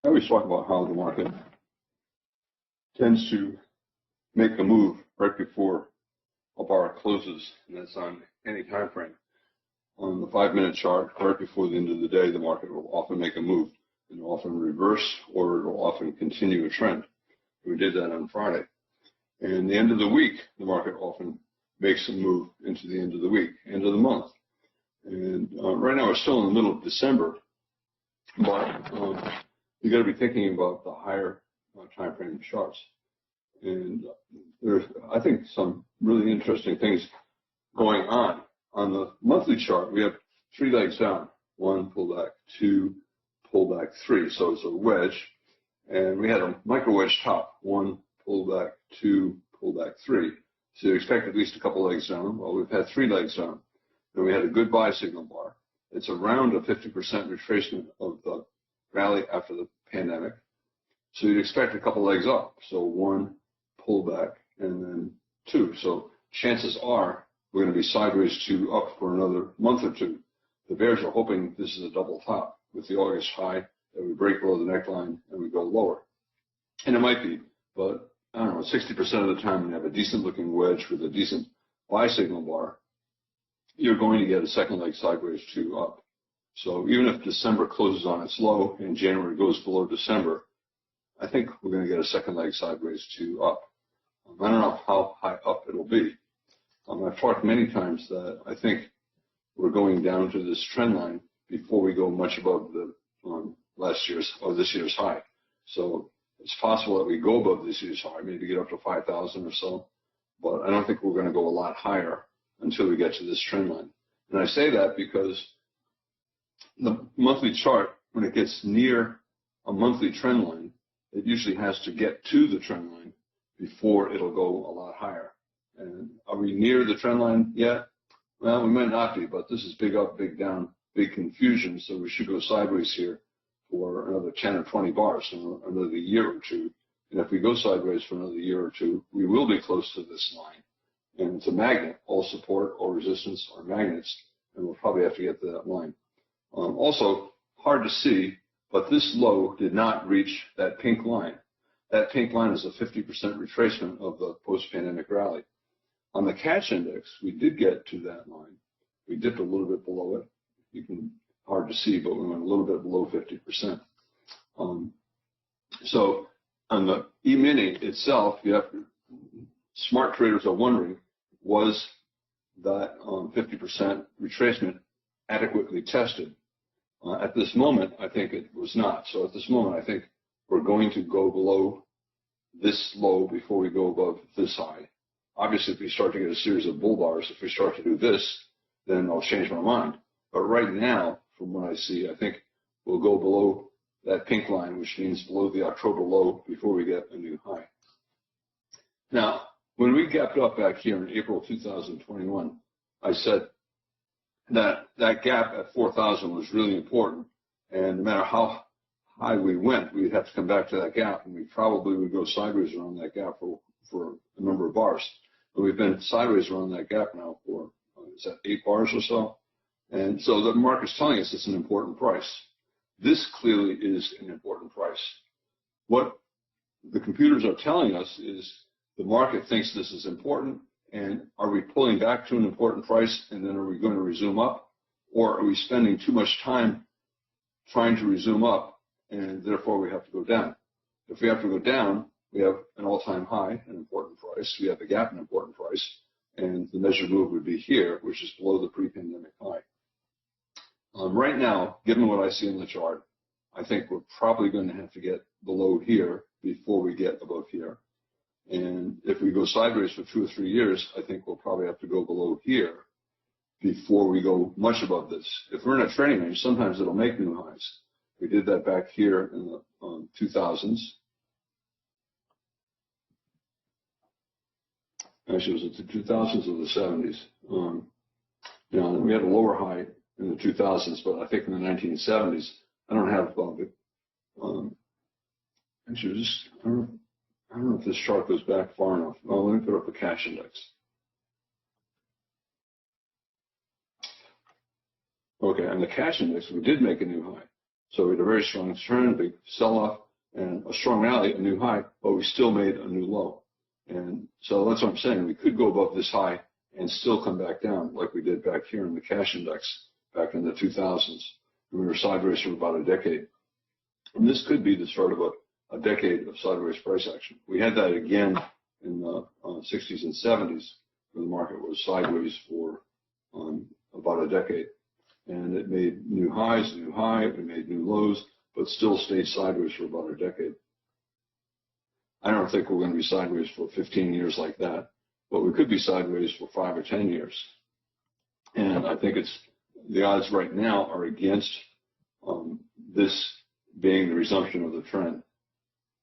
I always talk about how the market tends to make a move right before a bar closes, and that's on any time frame. On the 5-minute chart, right before the end of the day, the market will often make a move. It'll often reverse, or it'll often continue a trend. We did that on Friday. And the end of the week, the market often makes a move into the end of the week, end of the month. And right now, we're still in the middle of December, but you got to be thinking about the higher time frame charts. And there's, I think, some really interesting things going on. On the monthly chart, we have 3 legs down: 1 pullback, 2 pullback, 3. So it's a wedge, and we had a micro wedge top: 1 pullback, 2 pullback, 3. So you expect at least a couple legs down. Well, we've had 3 legs down, and we had a good buy signal bar. It's around a 50% retracement of the rally after the pandemic. So you'd expect a couple legs up. So 1 pullback and then 2. So chances are we're going to be sideways to up for another month or 2. The bears are hoping this is a double top with the August high, that we break below the neckline and we go lower. And it might be, but I don't know, 60% of the time when you have a decent looking wedge with a decent buy signal bar, you're going to get a second leg sideways to up. So even if December closes on its low and January goes below December, I think we're going to get a second leg sideways to up. I don't know how high up it'll be. I've talked many times that I think we're going down to this trend line before we go much above the last year's or this year's high. So it's possible that we go above this year's high, maybe get up to 5,000 or so, but I don't think we're going to go a lot higher until we get to this trend line. And I say that because the monthly chart, when it gets near a monthly trend line, it usually has to get to the trend line before it'll go a lot higher. And are we near the trend line yet? Well, we might not be, but this is big up, big down, big confusion, so we should go sideways here for another 10 or 20 bars, another year or 2. And if we go sideways for another year or 2, we will be close to this line. And it's a magnet. All support or resistance are magnets, and we'll probably have to get to that line. Also, hard to see, but this low did not reach that pink line. That pink line is a 50% retracement of the post-pandemic rally. On the cash index, we did get to that line. We dipped a little bit below it. You can hard to see, but we went a little bit below 50%. So on the E-mini itself, you have smart traders are wondering, was that 50% retracement adequately tested? At this moment, I think it was not. So at this moment, I think we're going to go below this low before we go above this high. Obviously, if we start to get a series of bull bars, if we start to do this, then I'll change my mind. But right now, from what I see, I think we'll go below that pink line, which means below the October low before we get a new high. Now, when we gapped up back here in April 2021, I said that that gap at 4,000 was really important. And no matter how high we went, we'd have to come back to that gap, and we probably would go sideways around that gap for a number of bars. But we've been sideways around that gap now for, is that 8 bars or so? And so the market's telling us it's an important price. This clearly is an important price. What the computers are telling us is the market thinks this is important, and are we pulling back to an important price, and then are we going to resume up? Or are we spending too much time trying to resume up, and therefore we have to go down? If we have to go down, we have an all-time high, an important price. We have the gap, an important price. And the measured move would be here, which is below the pre-pandemic high. Right now, given what I see in the chart, I think we're probably going to have to get below here before we get above here. And if we go sideways for 2 or 3 years, I think we'll probably have to go below here before we go much above this. If we're in a trading range, sometimes it'll make new highs. We did that back here in the 2000s. Actually, was it the 2000s or the 70s? We had a lower high in the 2000s, but I think in the 1970s, I don't have actually, I don't know if this chart goes back far enough. Oh, let me put up the cash index. Okay, on the cash index, we did make a new high. So we had a very strong trend, a big sell-off, and a strong rally, a new high, but we still made a new low. And so that's what I'm saying. We could go above this high and still come back down like we did back here in the cash index back in the 2000s. We were sideways for about a decade. And this could be the start of a decade of sideways price action. We had that again in the 60s and 70s, where the market was sideways for about a decade. And it made new highs, new high, we made new lows, but still stayed sideways for about a decade. I don't think we're going to be sideways for 15 years like that, but we could be sideways for 5 or 10 years. And I think the odds right now are against this being the resumption of the trend.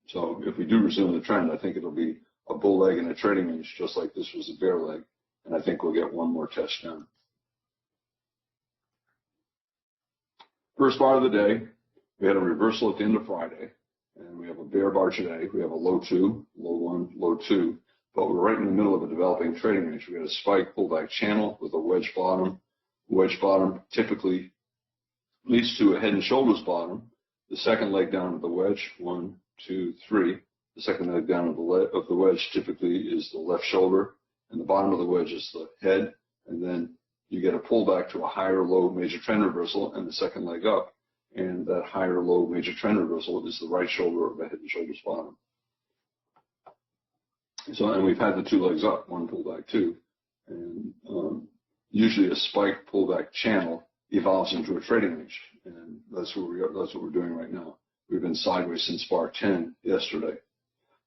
So if we do resume the trend, I think it'll be a bull leg in a trading range, just like this was a bear leg. And I think we'll get one more test down. First bar of the day, we had a reversal at the end of Friday, and we have a bear bar today. We have a low 2, low 1, low 2, but we're right in the middle of a developing trading range. We had a spike pullback channel with a wedge bottom. Wedge bottom typically leads to a head and shoulders bottom. The second leg down of the wedge, 1, 2, 3. The second leg down of the wedge typically is the left shoulder, and the bottom of the wedge is the head, and then you get a pullback to a higher low major trend reversal and the second leg up, and that higher low major trend reversal is the right shoulder of the head and shoulders bottom. So, and we've had the two legs up, one pullback, two, and usually a spike pullback channel evolves into a trading range, and that's what we're doing right now. We've been sideways since bar 10 yesterday.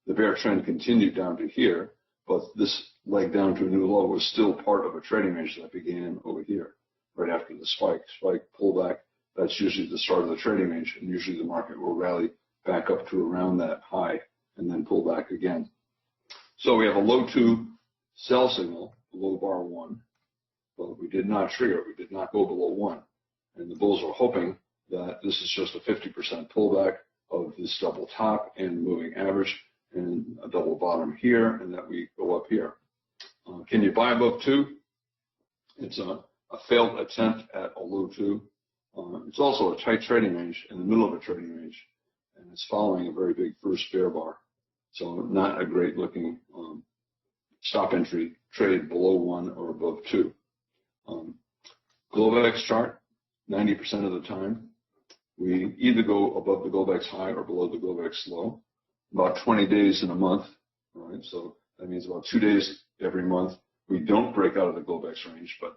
The bear trend continued down to here, but this leg down to a new low was still part of a trading range that began over here, right after the spike. Spike, pullback, that's usually the start of the trading range, and usually the market will rally back up to around that high and then pull back again. So we have a low 2 sell signal below bar 1, but we did not trigger it. We did not go below 1. And the bulls are hoping that this is just a 50% pullback of this double top and moving average and a double bottom here, and that we go up here. Can you buy above 2? It's a failed attempt at a low 2. It's also a tight trading range in the middle of a trading range, and it's following a very big first bear bar. So not a great looking stop entry trade below 1 or above 2. Globex chart, 90% of the time, we either go above the Globex high or below the Globex low. About 20 days in a month, right? So that means about 2 days every month. We don't break out of the Globex range, but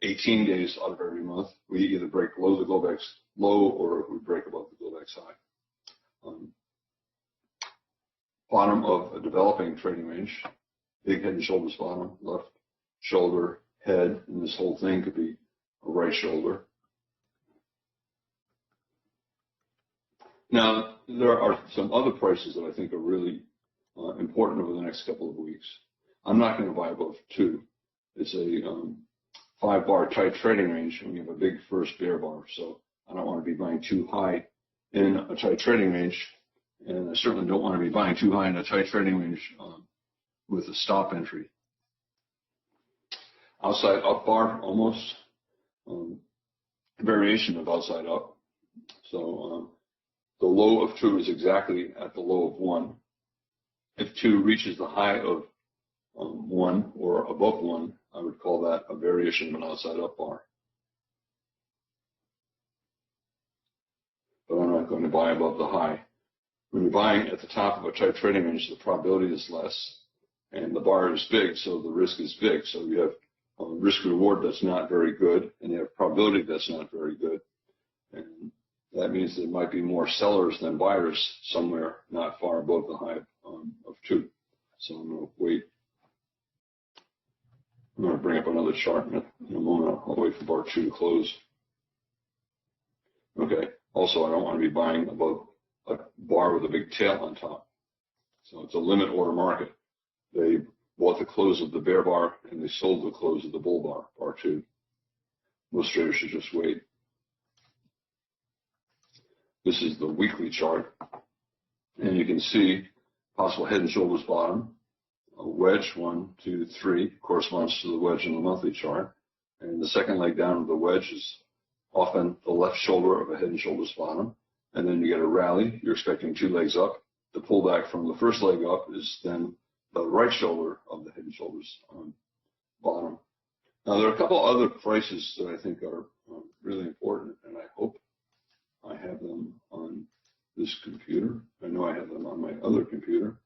18 days out of every month, we either break below the Globex low or we break above the Globex high. Bottom of a developing trading range, big head and shoulders bottom, left shoulder, head, and this whole thing could be a right shoulder. Now, there are some other prices that I think are really important over the next couple of weeks. I'm not going to buy above 2. It's a 5-bar tight trading range, and we have a big first bear bar, so I don't want to be buying too high in a tight trading range, and I certainly don't want to be buying too high in a tight trading range with a stop entry. Outside up bar, almost. Variation of outside up. So the low of 2 is exactly at the low of 1. If 2 reaches the high of 1 or above 1, I would call that a variation of an outside up bar. But I'm not going to buy above the high. When you're buying at the top of a tight trading range, the probability is less, and the bar is big, so the risk is big. So you have risk reward that's not very good, and you have probability that's not very good. And that means there might be more sellers than buyers somewhere not far above the high of 2. So I'm going to wait. I'm going to bring up another chart in a moment. I'll wait for bar 2 to close. Okay. Also, I don't want to be buying above a bar with a big tail on top. So it's a limit order market. They bought the close of the bear bar and they sold the close of the bull bar, bar 2. Most traders should just wait. This is the weekly chart, and you can see possible head and shoulders bottom, a wedge, 1, 2, 3, corresponds to the wedge in the monthly chart, and the second leg down of the wedge is often the left shoulder of a head and shoulders bottom, and then you get a rally. You're expecting two legs up. The pullback from the first leg up is then the right shoulder of the head and shoulders bottom. Now, there are a couple other prices that I think are really important, and I hope I have them on this computer. I know I have them on my other computer.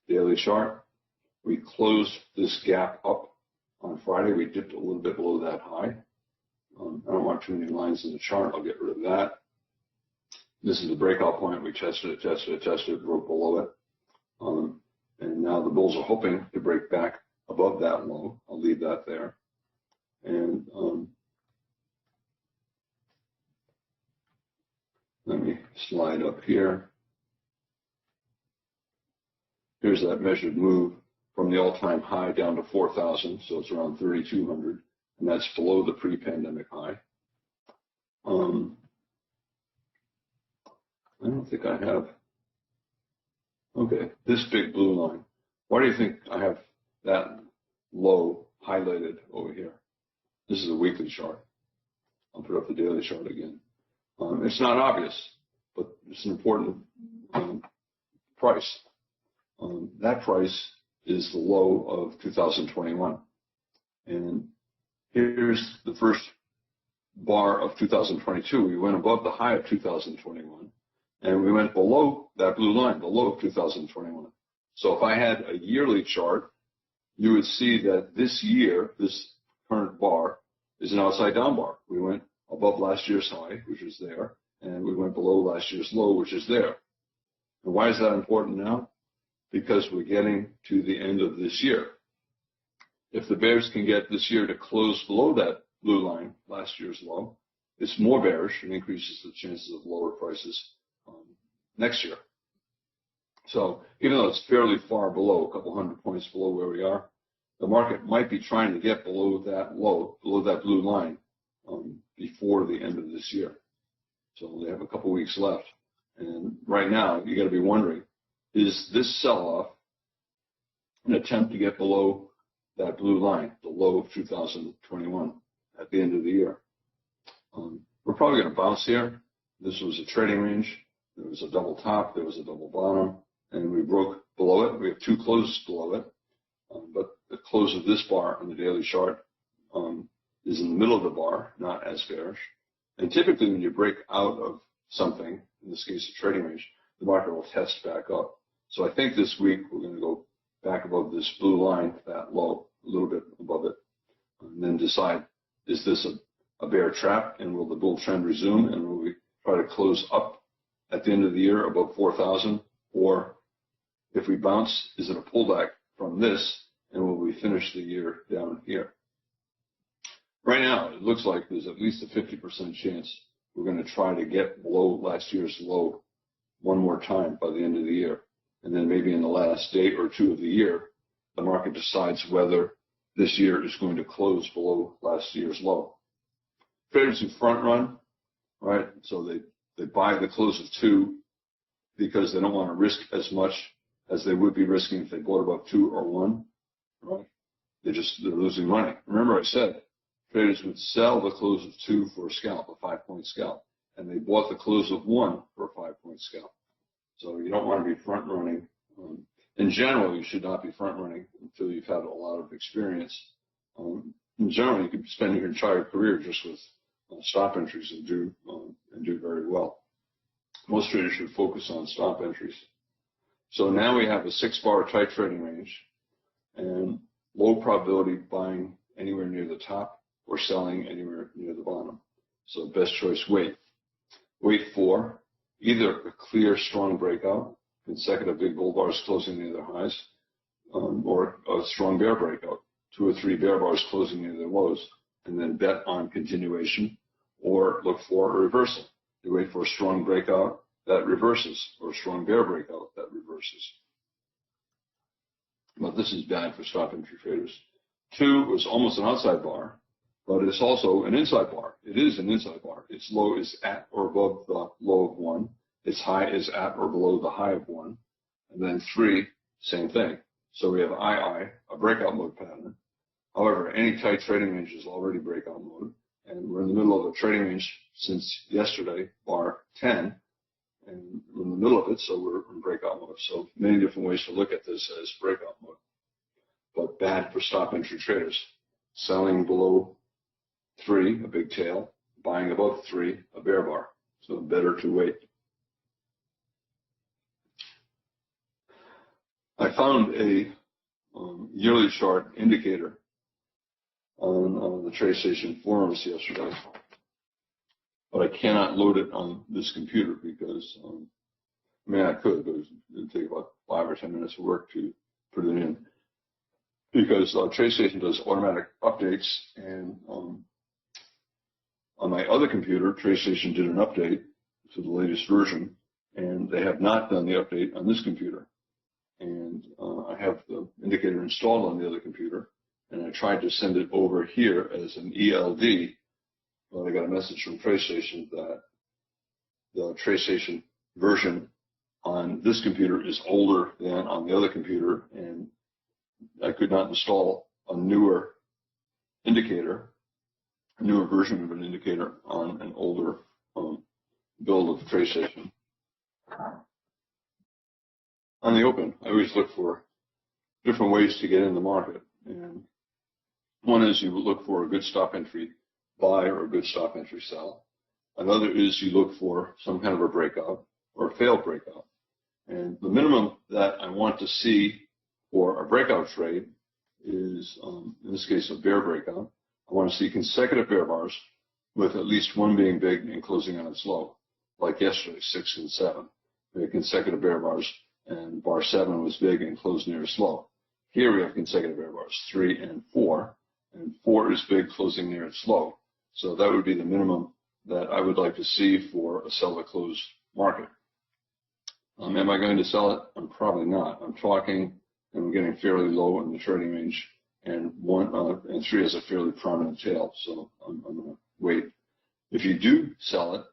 Daily chart. We closed this gap up on Friday. We dipped a little bit below that high. I don't want too many lines in the chart. I'll get rid of that. This is the breakout point. We tested it, broke below it. And now the bulls are hoping to break back above that low. I'll leave that there. And let me slide up here. Here's that measured move from the all-time high down to 4,000, so it's around 3,200, and that's below the pre-pandemic high. I don't think I have. Okay, this big blue line. Why do you think I have that low highlighted over here? This is a weekly chart. I'll put up the daily chart again. It's not obvious, but it's an important price. That price is the low of 2021. And here's the first bar of 2022. We went above the high of 2021, and we went below that blue line, the low of 2021. So if I had a yearly chart, you would see that this year, this current bar is an outside down bar. We went above last year's high, which is there, and we went below last year's low, which is there. And why is that important now? Because we're getting to the end of this year. If the bears can get this year to close below that blue line, last year's low, it's more bearish and increases the chances of lower prices next year. So even though it's fairly far below, a couple hundred points below where we are, the market might be trying to get below that low, below that blue line before the end of this year. So they have a couple weeks left. And right now, you got to be wondering, is this sell-off an attempt to get below that blue line, the low of 2021 at the end of the year? We're probably going to bounce here. This was a trading range. There was a double top. There was a double bottom. And we broke below it. We have two closes below it. But the close of this bar on the daily chart is in the middle of the bar, not as bearish. And typically when you break out of something, in this case a trading range, the market will test back up. So I think this week we're going to go back above this blue line, that low, a little bit above it, and then decide, is this a bear trap, and will the bull trend resume, and will we try to close up at the end of the year above 4,000, or if we bounce, is it a pullback from this, and will we finish the year down here? Right now, it looks like there's at least a 50% chance we're going to try to get below last year's low one more time by the end of the year. And then maybe in the last day or two of the year, the market decides whether this year is going to close below last year's low. Traders who front run, right? So they buy the close of 2 because they don't want to risk as much as they would be risking if they bought above 2 or 1, right? They're losing money. Remember I said traders would sell the close of 2 for a scalp, a 5-point scalp, and they bought the close of 1 for a 5-point scalp. So you don't want to be front running. In general, you should not be front running until you've had a lot of experience. In general, you could spend your entire career just with stop entries and do very well. Most traders should focus on stop entries. So now we have a 6-bar tight trading range and low probability buying anywhere near the top or selling anywhere near the bottom. So best choice, wait. Wait for either a clear, strong breakout, consecutive big bull bars closing near their highs, or a strong bear breakout, 2 or 3 bear bars closing near their lows, and then bet on continuation, or look for a reversal. You wait for a strong breakout that reverses, or a strong bear breakout that reverses. But this is bad for stop entry traders. 2 is almost an outside bar, but it's also an inside bar. It is an inside bar. Its low is at or above the low of 1. Its high is at or below the high of 1. And then 3, same thing. So we have II, a breakout mode pattern. However, any tight trading range is already breakout mode. And we're in the middle of a trading range since yesterday, bar 10, and we're in the middle of it, so we're in breakout mode. So many different ways to look at this as breakout mode, but bad for stop entry traders. Selling below 3, a big tail, buying above 3, a bear bar. So better to wait. I found a yearly chart indicator on the TradeStation forums yesterday, but I cannot load it on this computer because, I mean, I could, but it would take about 5 or 10 minutes of work to put it in, because TradeStation does automatic updates, and on my other computer, TradeStation did an update to the latest version, and they have not done the update on this computer. And I have the indicator installed on the other computer, and I tried to send it over here as an ELD, but I got a message from TradeStation that the TradeStation version on this computer is older than on the other computer, and I could not install a newer indicator, a newer version of an indicator on an older build of TradeStation. On the open, I always look for different ways to get in the market. And one is you look for a good stop entry buy or a good stop entry sell. Another is you look for some kind of a breakout or a failed breakout. And the minimum that I want to see for a breakout trade is, in this case, a bear breakout. I want to see consecutive bear bars with at least one being big and closing on its low, like yesterday, 6 and 7. We had consecutive bear bars, and bar 7 was big and closed near its low. Here we have consecutive bear bars, 3 and 4, and 4 is big, closing near its low. So that would be the minimum that I would like to see for a sell to close market. Am I going to sell it? I'm probably not. I'm talking, and I'm getting fairly low in the trading range, and 3 has a fairly prominent tail, so I'm going to wait. If you do sell it,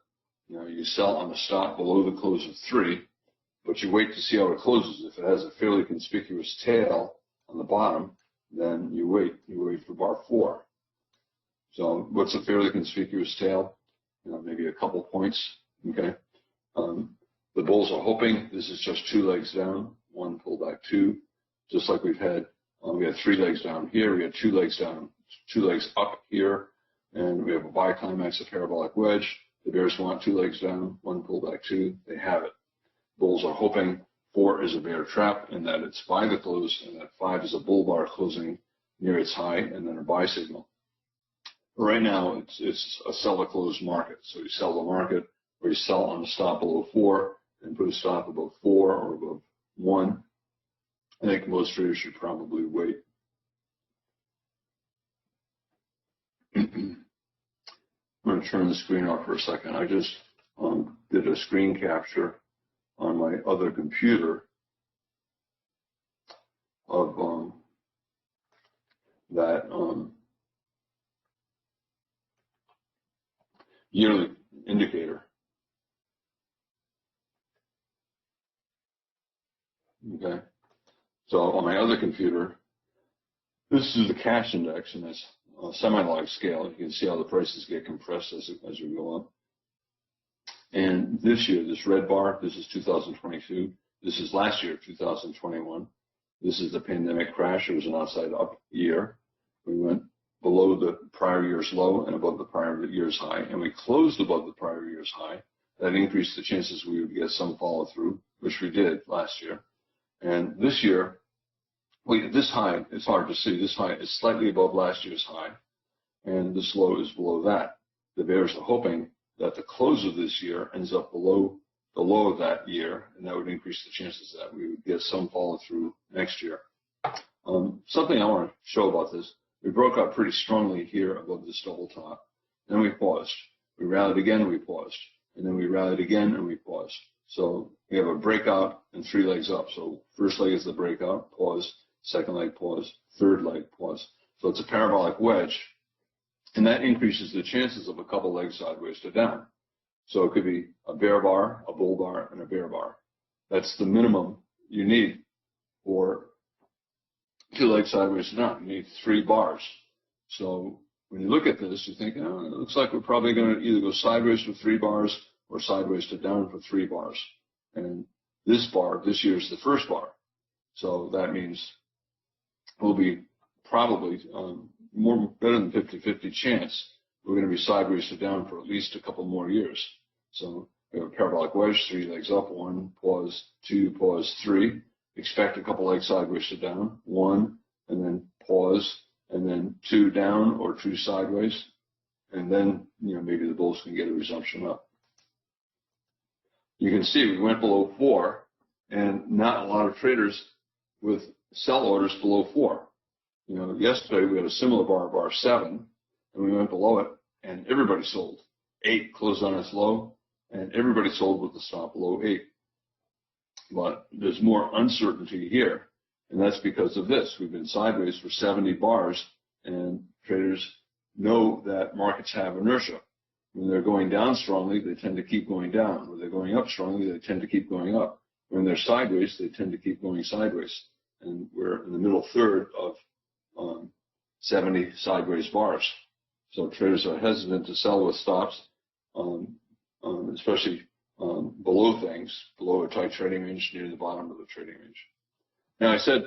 you sell on the stop below the close of 3, but you wait to see how it closes. If it has a fairly conspicuous tail on the bottom, then you wait. You wait for bar 4. So what's a fairly conspicuous tail? Maybe a couple points. Okay. The bulls are hoping this is just 2 legs down, 1 pullback 2, just like we've had. We had 3 legs down here. We had 2 legs down, 2 legs up here, and we have a bi-climax, a parabolic wedge. The bears want 2 legs down, 1 pullback 2. They have it. Bulls are hoping 4 is a bear trap and that it's by the close, and that 5 is a bull bar closing near its high and then a buy signal. But right now, it's a sell to close market. So you sell the market, or you sell on the stop below 4 and put a stop above 4 or above 1. I think most traders should probably wait. I'm going to turn the screen off for a second. I just did a screen capture on my other computer of that yearly indicator. Okay. So on my other computer, this is the cash index, and that's a semi-log scale. You can see how the prices get compressed as we go up. And this year, this red bar, this is 2022. This is last year, 2021. This is the pandemic crash. It was an outside up year. We went below the prior year's low and above the prior year's high, and we closed above the prior year's high. That increased the chances we would get some follow through, which we did last year. And this year, this high, it's hard to see. This high is slightly above last year's high, and this low is below that. The bears are hoping that the close of this year ends up below the low of that year, and that would increase the chances that we would get some follow through next year. Something I want to show about this, we broke out pretty strongly here above this double top. Then we paused. We rallied again, and we paused. And then we rallied again, and we paused. So we have a breakout and 3 legs up. So first leg is the breakout, pause. Second leg, pause. Third leg, pause. So it's a parabolic wedge. And that increases the chances of a couple legs sideways to down. So it could be a bear bar, a bull bar, and a bear bar. That's the minimum you need for 2 legs sideways to down. You need 3 bars. So when you look at this, you think, oh, it looks like we're probably going to either go sideways for 3 bars or sideways to down for 3 bars. And this bar, this year, is the first bar. So that means we'll be probably better than 50-50 chance we're going to be sideways to down for at least a couple more years. So we have a parabolic wedge, 3 legs up, 1, pause, 2, pause, 3. Expect a couple legs sideways to down, 1, and then pause, and then 2 down or 2 sideways, and then maybe the bulls can get a resumption up. You can see we went below 4, and not a lot of traders with sell orders below 4. Yesterday we had a similar bar 7, and we went below it, and everybody sold. 8 closed on its low, and everybody sold with the stop below 8. But there's more uncertainty here, and that's because of this. We've been sideways for 70 bars, and traders know that markets have inertia. When they're going down strongly, they tend to keep going down. When they're going up strongly, they tend to keep going up. When they're sideways, they tend to keep going sideways. And we're in the middle third of 70 sideways bars. So traders are hesitant to sell with stops, especially below things, below a tight trading range, near the bottom of the trading range. Now, I said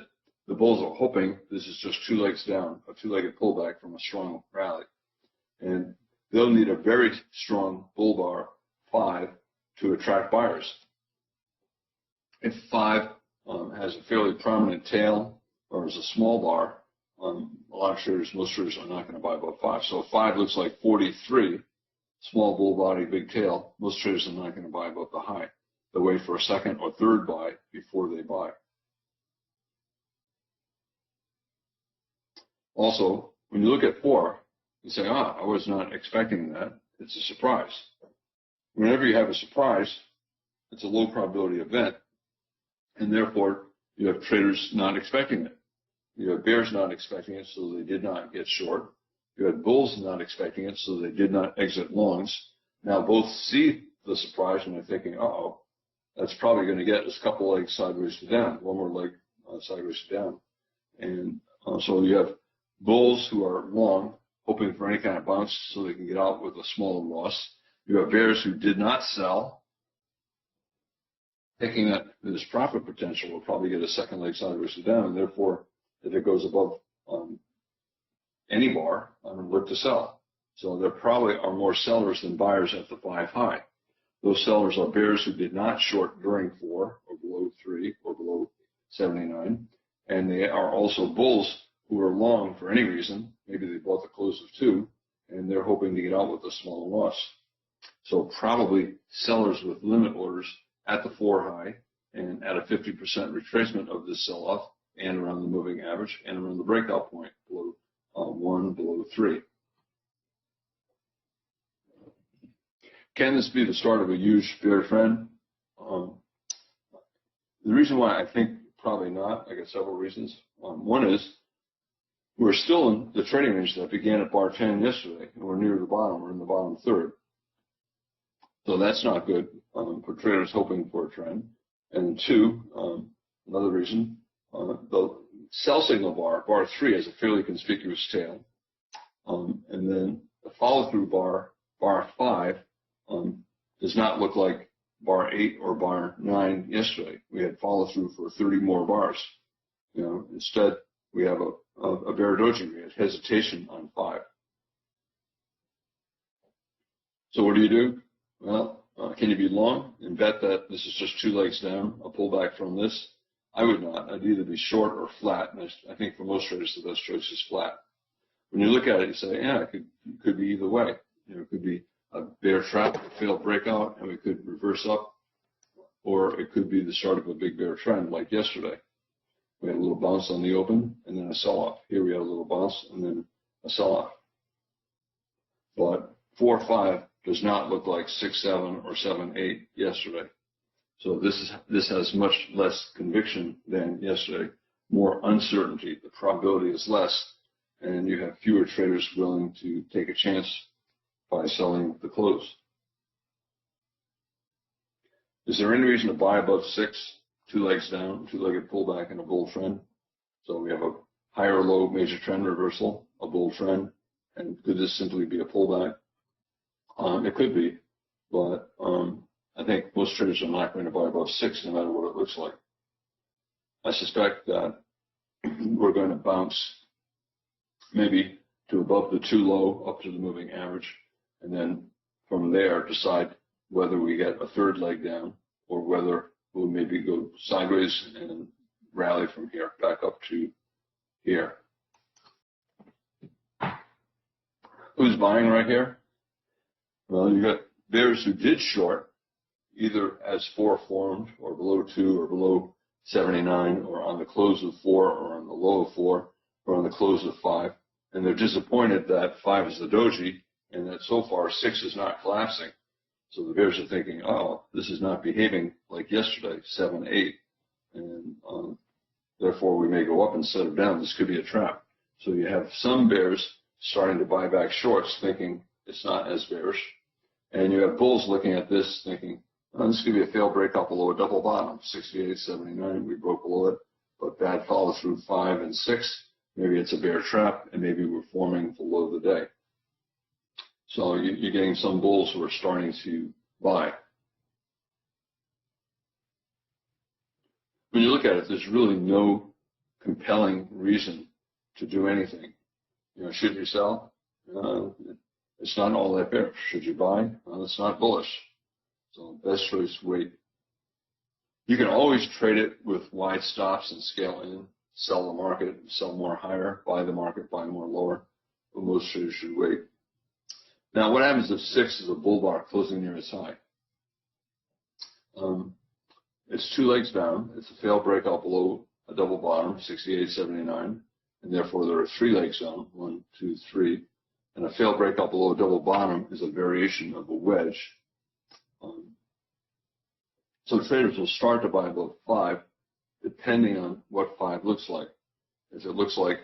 the bulls are hoping this is just 2 legs down, a 2-legged pullback from a strong rally. And they'll need a very strong bull bar 5 to attract buyers. If 5 has a fairly prominent tail or is a small bar, a lot of traders, most traders are not going to buy above 5. So if 5 looks like 43, small bull body, big tail, most traders are not going to buy above the high. They'll wait for a second or third buy before they buy. Also, when you look at 4, you say, I was not expecting that. It's a surprise. Whenever you have a surprise, it's a low probability event, and therefore you have traders not expecting it. You have bears not expecting it, so they did not get short. You had bulls not expecting it, so they did not exit longs. Now both see the surprise and they're thinking, that's probably going to get us a couple legs sideways to down, one more leg sideways to down. And so you have bulls who are long, hoping for any kind of bounce so they can get out with a smaller loss. You have bears who did not sell, thinking that this profit potential will probably get a second leg sideways to down, and therefore, if it goes above any bar, look to sell. So there probably are more sellers than buyers at the 5 high. Those sellers are bears who did not short during 4 or below 3 or below 79, and they are also bulls who are long for any reason. Maybe they bought the close of 2, and they're hoping to get out with a smaller loss. So probably sellers with limit orders at the 4 high and at a 50% retracement of this sell-off and around the moving average and around the breakout point below 1, below 3. Can this be the start of a huge bear trend? The reason why I think probably not, I got several reasons. One is we're still in the trading range that began at bar 10 yesterday, and we're near the bottom. We're in the bottom third. So that's not good for traders hoping for a trend. And 2, another reason, the sell signal bar 3, has a fairly conspicuous tail. And then the follow-through bar 5, does not look like bar 8 or bar 9 yesterday. We had follow-through for 30 more bars. Instead, we have a bear doji. We had hesitation on 5. So what do? Well, can you be long and bet that this is just 2 legs down, a pullback from this? I would not. I'd either be short or flat. And I think for most traders, the best choice is flat. When you look at it, you say, it could be either way. It could be a bear trap, a failed breakout, and we could reverse up, or it could be the start of a big bear trend like yesterday. We had a little bounce on the open and then a sell-off. Here we had a little bounce and then a sell-off. But 4 5 does not look like 6 7 or 7 8 yesterday. So this has much less conviction than yesterday, more uncertainty. The probability is less, and you have fewer traders willing to take a chance by selling the close. Is there any reason to buy above 6, 2 legs down, 2-legged pullback, and a bull trend? So we have a higher low major trend reversal, a bull trend, And could this simply be a pullback? It could be, but I think most traders are not going to buy above 6 no matter what it looks like. I suspect that we're going to bounce maybe to above the 2 low up to the moving average, and then from there decide whether we get a third leg down or whether we'll maybe go sideways and rally from here back up to here. Who's buying right here? Well, you got bears who did short, either as 4 formed or below 2 or below 79 or on the close of 4 or on the low of 4 or on the close of 5. And they're disappointed that 5 is the doji and that so far 6 is not collapsing. So the bears are thinking, oh, this is not behaving like yesterday, 7, 8. And therefore we may go up instead of down. This could be a trap. So you have some bears starting to buy back shorts thinking it's not as bearish. And you have bulls looking at this thinking, oh, this could be a failed breakout below a double bottom, 68.79. We broke below it, but bad follow through 5 and 6. Maybe it's a bear trap, and maybe we're forming the low of the day. So you're getting some bulls who are starting to buy. When you look at it, there's really no compelling reason to do anything. You know, should you sell? It's not all that bearish. Should you buy? Well, it's not bullish. So best choice, wait. You can always trade it with wide stops and scale in, sell the market, sell more higher, buy the market, buy more lower. But most traders should wait. Now, what happens if 6 is a bull bar closing near its high? It's 2 legs down. It's a failed breakout below a double bottom, 68.79, and therefore there are 3 legs down, 1, 2, 3. And a failed breakout below a double bottom is a variation of a wedge. So traders will start to buy above 5, depending on what 5 looks like. If it looks like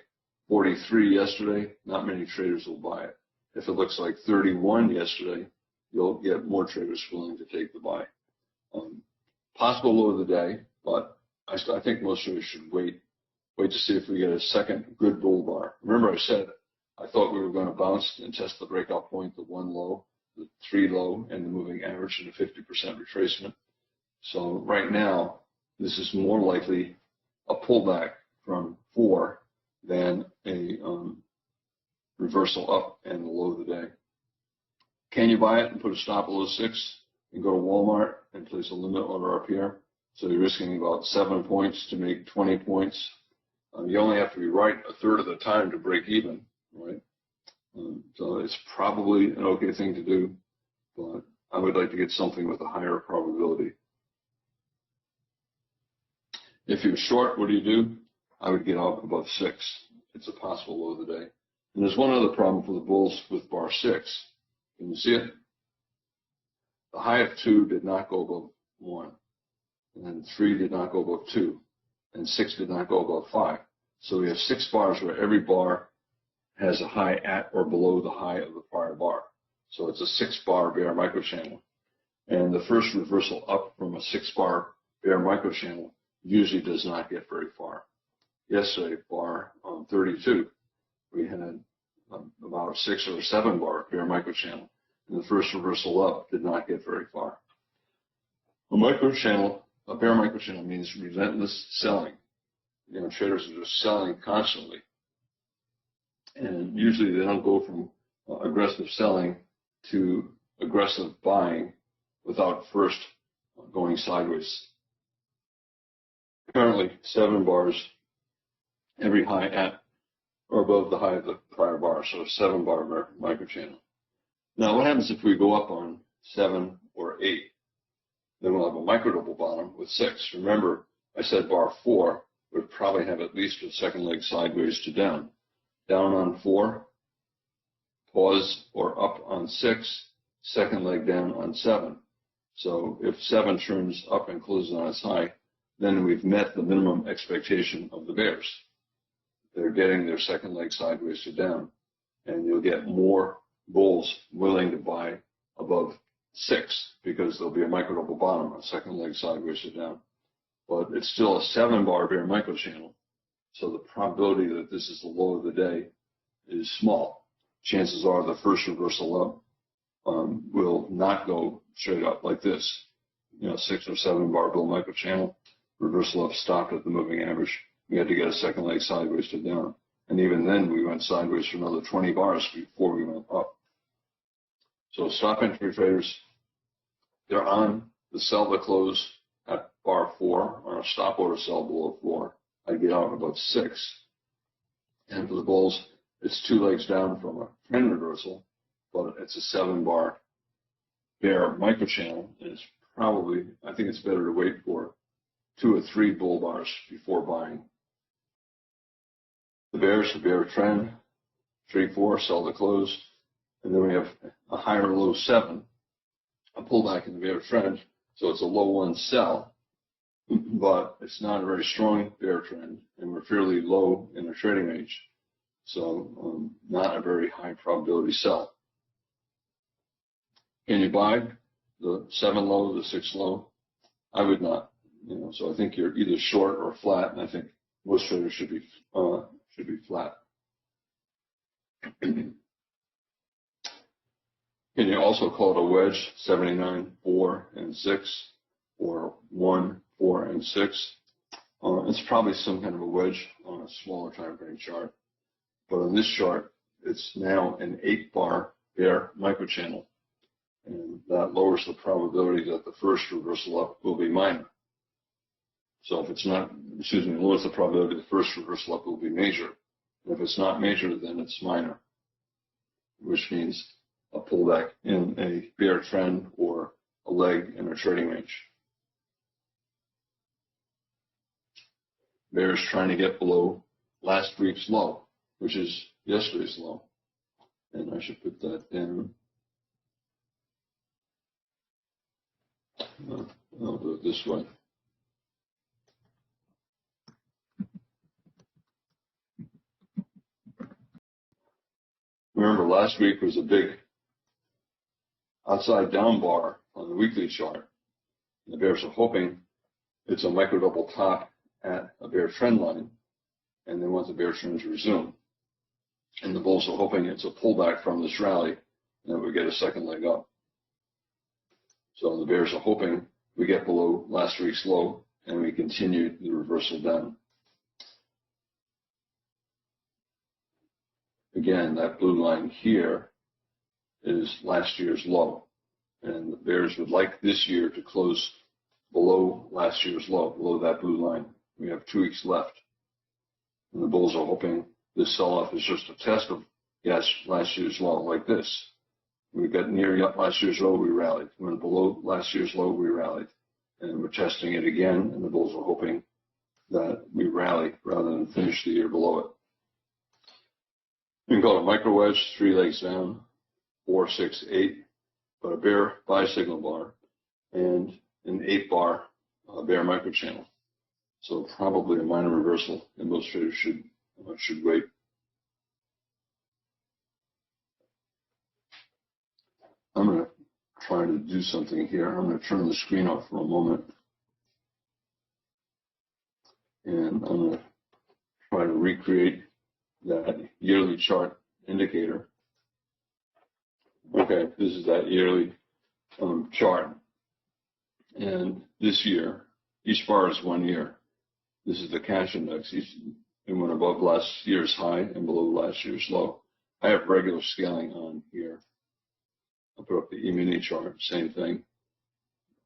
43 yesterday, not many traders will buy it. If it looks like 31 yesterday, you'll get more traders willing to take the buy. Possible low of the day, but I think most traders should wait to see if we get a second good bull bar. Remember I said I thought we were going to bounce and test the breakout point, the 1 low, the 3 low, and the moving average and a 50% retracement. So right now, this is more likely a pullback from 4 than a reversal up and the low of the day. Can you buy it and put a stop below 6 and go to Walmart and place a limit order up here? So you're risking about 7 points to make 20 points. You only have to be right a third of the time to break even, right? So it's probably an okay thing to do, but I would like to get something with a higher probability. If you're short, what do? I would get out above 6. It's a possible low of the day. And there's one other problem for the bulls with bar 6. Can you see it? The high of 2 did not go above 1. And then 3 did not go above 2. And 6 did not go above 5. So we have 6 bars where every bar has a high at or below the high of the prior bar. So it's a 6-bar bear microchannel. And the first reversal up from a 6-bar bear microchannel usually does not get very far. Yesterday, bar 32, we had about a 6 or 7-bar bear microchannel. And the first reversal up did not get very far. A bear microchannel means relentless selling. You know, traders are just selling constantly. And usually they don't go from aggressive selling to aggressive buying without first going sideways. Currently, 7 bars, every high at or above the high of the prior bar, so a 7-bar microchannel. Now, what happens if we go up on 7 or 8? Then we'll have a micro double bottom with 6. Remember, I said bar 4 would probably have at least a second leg sideways to down. Down on 4, pause or up on 6, second leg down on 7. So if 7 turns up and closes on its high, then we've met the minimum expectation of the bears. They're getting their second leg sideways to down, and you'll get more bulls willing to buy above 6 because there'll be a micro double bottom, a second leg sideways to down. But it's still a 7-bar bear microchannel, so the probability that this is the low of the day is small. chances are the first reversal up will not go straight up like this. 6 or 7 bar bull microchannel, reversal up stopped at the moving average. We had to get a second leg sideways to down. And even then, we went sideways for another 20 bars before we went up. So stop entry traders, they're on the sell to close at bar 4 or a stop order sell below 4. I'd get out at about 6. And for the bulls, it's 2 legs down from a trend reversal, but it's a 7 bar bear microchannel. And it's probably, I think it's better to wait for 2 or 3 bull bars before buying. The bear trend, 3-4, sell to close. And then we have a higher low 7, a pullback in the bear trend. So it's a low 1 sell, but it's not a very strong bear trend, and we're fairly low in our trading range. So not a very high probability sell. Can you buy the 7 low, the 6 low? I would not. So I think you're either short or flat, and I think most traders should be flat. Can you also call it a wedge, 79, 4, and 6, or 1, 4, and 6? It's probably some kind of a wedge on a smaller time frame chart. But on this chart, it's now an 8 bar bear microchannel. And that lowers the probability that the first reversal up will be minor. So if it's not, lowers the probability the first reversal up will be major. And if it's not major, then it's minor, which means a pullback in a bear trend or a leg in a trading range. Bear is trying to get below last week's low, which is yesterday's low. And I should put that down. I'll do it this way. Remember, last week was a big outside down bar on the weekly chart. The bears are hoping it's a micro double top at a bear trend line, and they want the bear trend to resume. And the bulls are hoping it's a pullback from this rally, and that we get a second leg up. So the bears are hoping we get below last week's low, and we continue the reversal down. Again, that blue line here is last year's low. And the bears would like this year to close below last year's low, below that blue line. We have 2 weeks left. And the bulls are hoping this sell-off is just a test of, last year's low, like this. We got near last year's low, we rallied. We went below last year's low, we rallied. And we're testing it again, and the bulls are hoping that we rally rather than finish the year below it. We can call it a micro wedge, 3 legs down, 4, 6, 8, but a bear buy signal bar, and an 8 bar bear microchannel. So probably a minor reversal, and most traders should wait. I'm going to try to do something here. I'm going to turn the screen off for a moment, and I'm going to try to recreate that yearly chart indicator. Okay, this is that yearly chart. And this year, each bar is 1 year. This is the cash index. It went above last year's high and below last year's low. I have regular scaling on here. I'll put up the E-mini chart, same thing.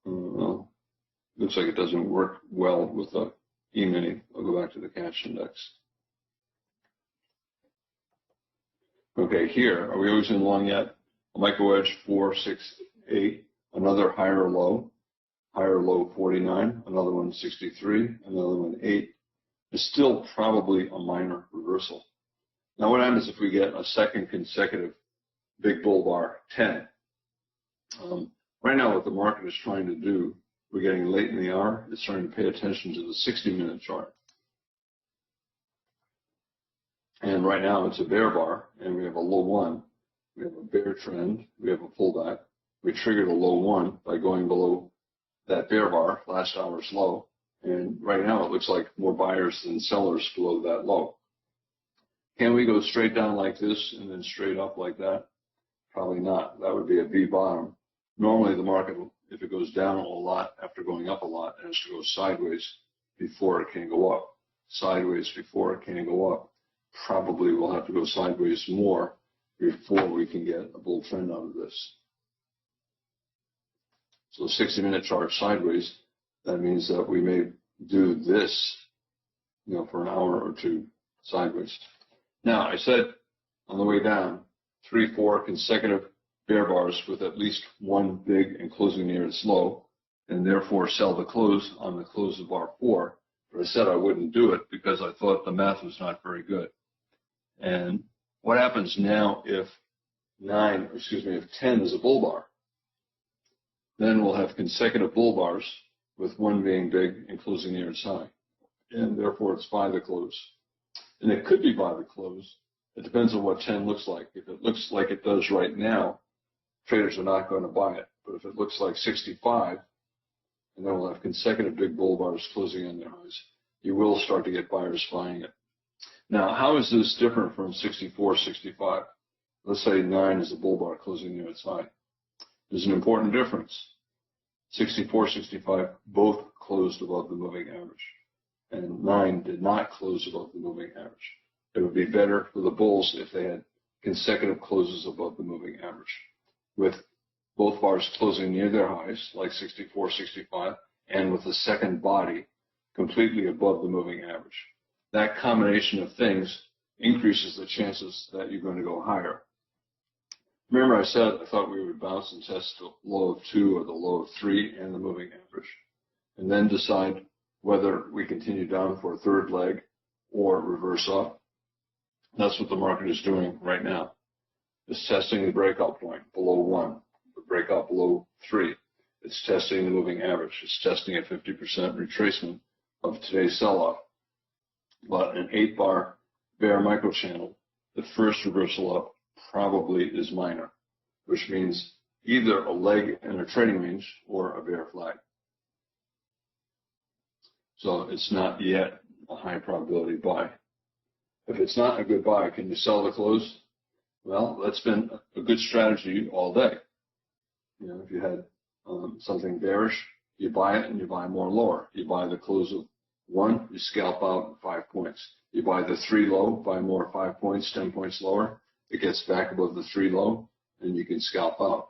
Looks like it doesn't work well with the E-mini. I'll go back to the cash index. Okay, here, are we always in long yet? A micro wedge, 4, 6, 8, another higher low 49, another one 63, another one 8. It's still probably a minor reversal. Now what happens if we get a second consecutive big bull bar 10? Right now what the market is trying to do, we're getting late in the hour, it's trying to pay attention to the 60-minute chart. And right now it's a bear bar, and we have a low 1. We have a bear trend. We have a pullback. We triggered a low 1 by going below that bear bar, last hour's low. And right now it looks like more buyers than sellers below that low. Can we go straight down like this and then straight up like that? Probably not. That would be a V bottom. Normally the market, if it goes down a lot after going up a lot, it has to go sideways before it can go up. Sideways before it can go up. Probably we'll have to go sideways more before we can get a bull trend out of this. So 60-minute chart sideways, that means that we may do this, for an hour or two sideways. Now, I said on the way down, 3-4 consecutive bear bars with at least one big and closing near its low, and therefore sell the close on the close of bar 4. But I said I wouldn't do it because I thought the math was not very good. And what happens now if 10 is a bull bar? Then we'll have consecutive bull bars with one being big and closing near its high. And therefore it's by the close. And it could be by the close. It depends on what 10 looks like. If it looks like it does right now, traders are not going to buy it. But if it looks like 65, and then we'll have consecutive big bull bars closing on their highs, you will start to get buyers buying it. Now, how is this different from 64, 65? Let's say 9 is a bull bar closing near its high. There's an important difference. 64, 65 both closed above the moving average, and 9 did not close above the moving average. It would be better for the bulls if they had consecutive closes above the moving average, with both bars closing near their highs, like 64, 65, and with the second body completely above the moving average. That combination of things increases the chances that you're going to go higher. Remember I said I thought we would bounce and test the low of 2 or the low of 3 and the moving average, and then decide whether we continue down for a third leg or reverse up. That's what the market is doing right now. It's testing the breakout point below 1, the breakout below 3. It's testing the moving average. It's testing a 50% retracement of today's sell-off. But an 8-bar bear microchannel, the first reversal up probably is minor, which means either a leg in a trading range or a bear flag. So it's not yet a high probability buy. If it's not a good buy, can you sell the close? Well, that's been a good strategy all day. If you had something bearish, you buy it and you buy more lower. You buy the close of 1, you scalp out 5 points. You buy the 3 low, buy more 5 points, 10 points lower. It gets back above the 3 low, and you can scalp out.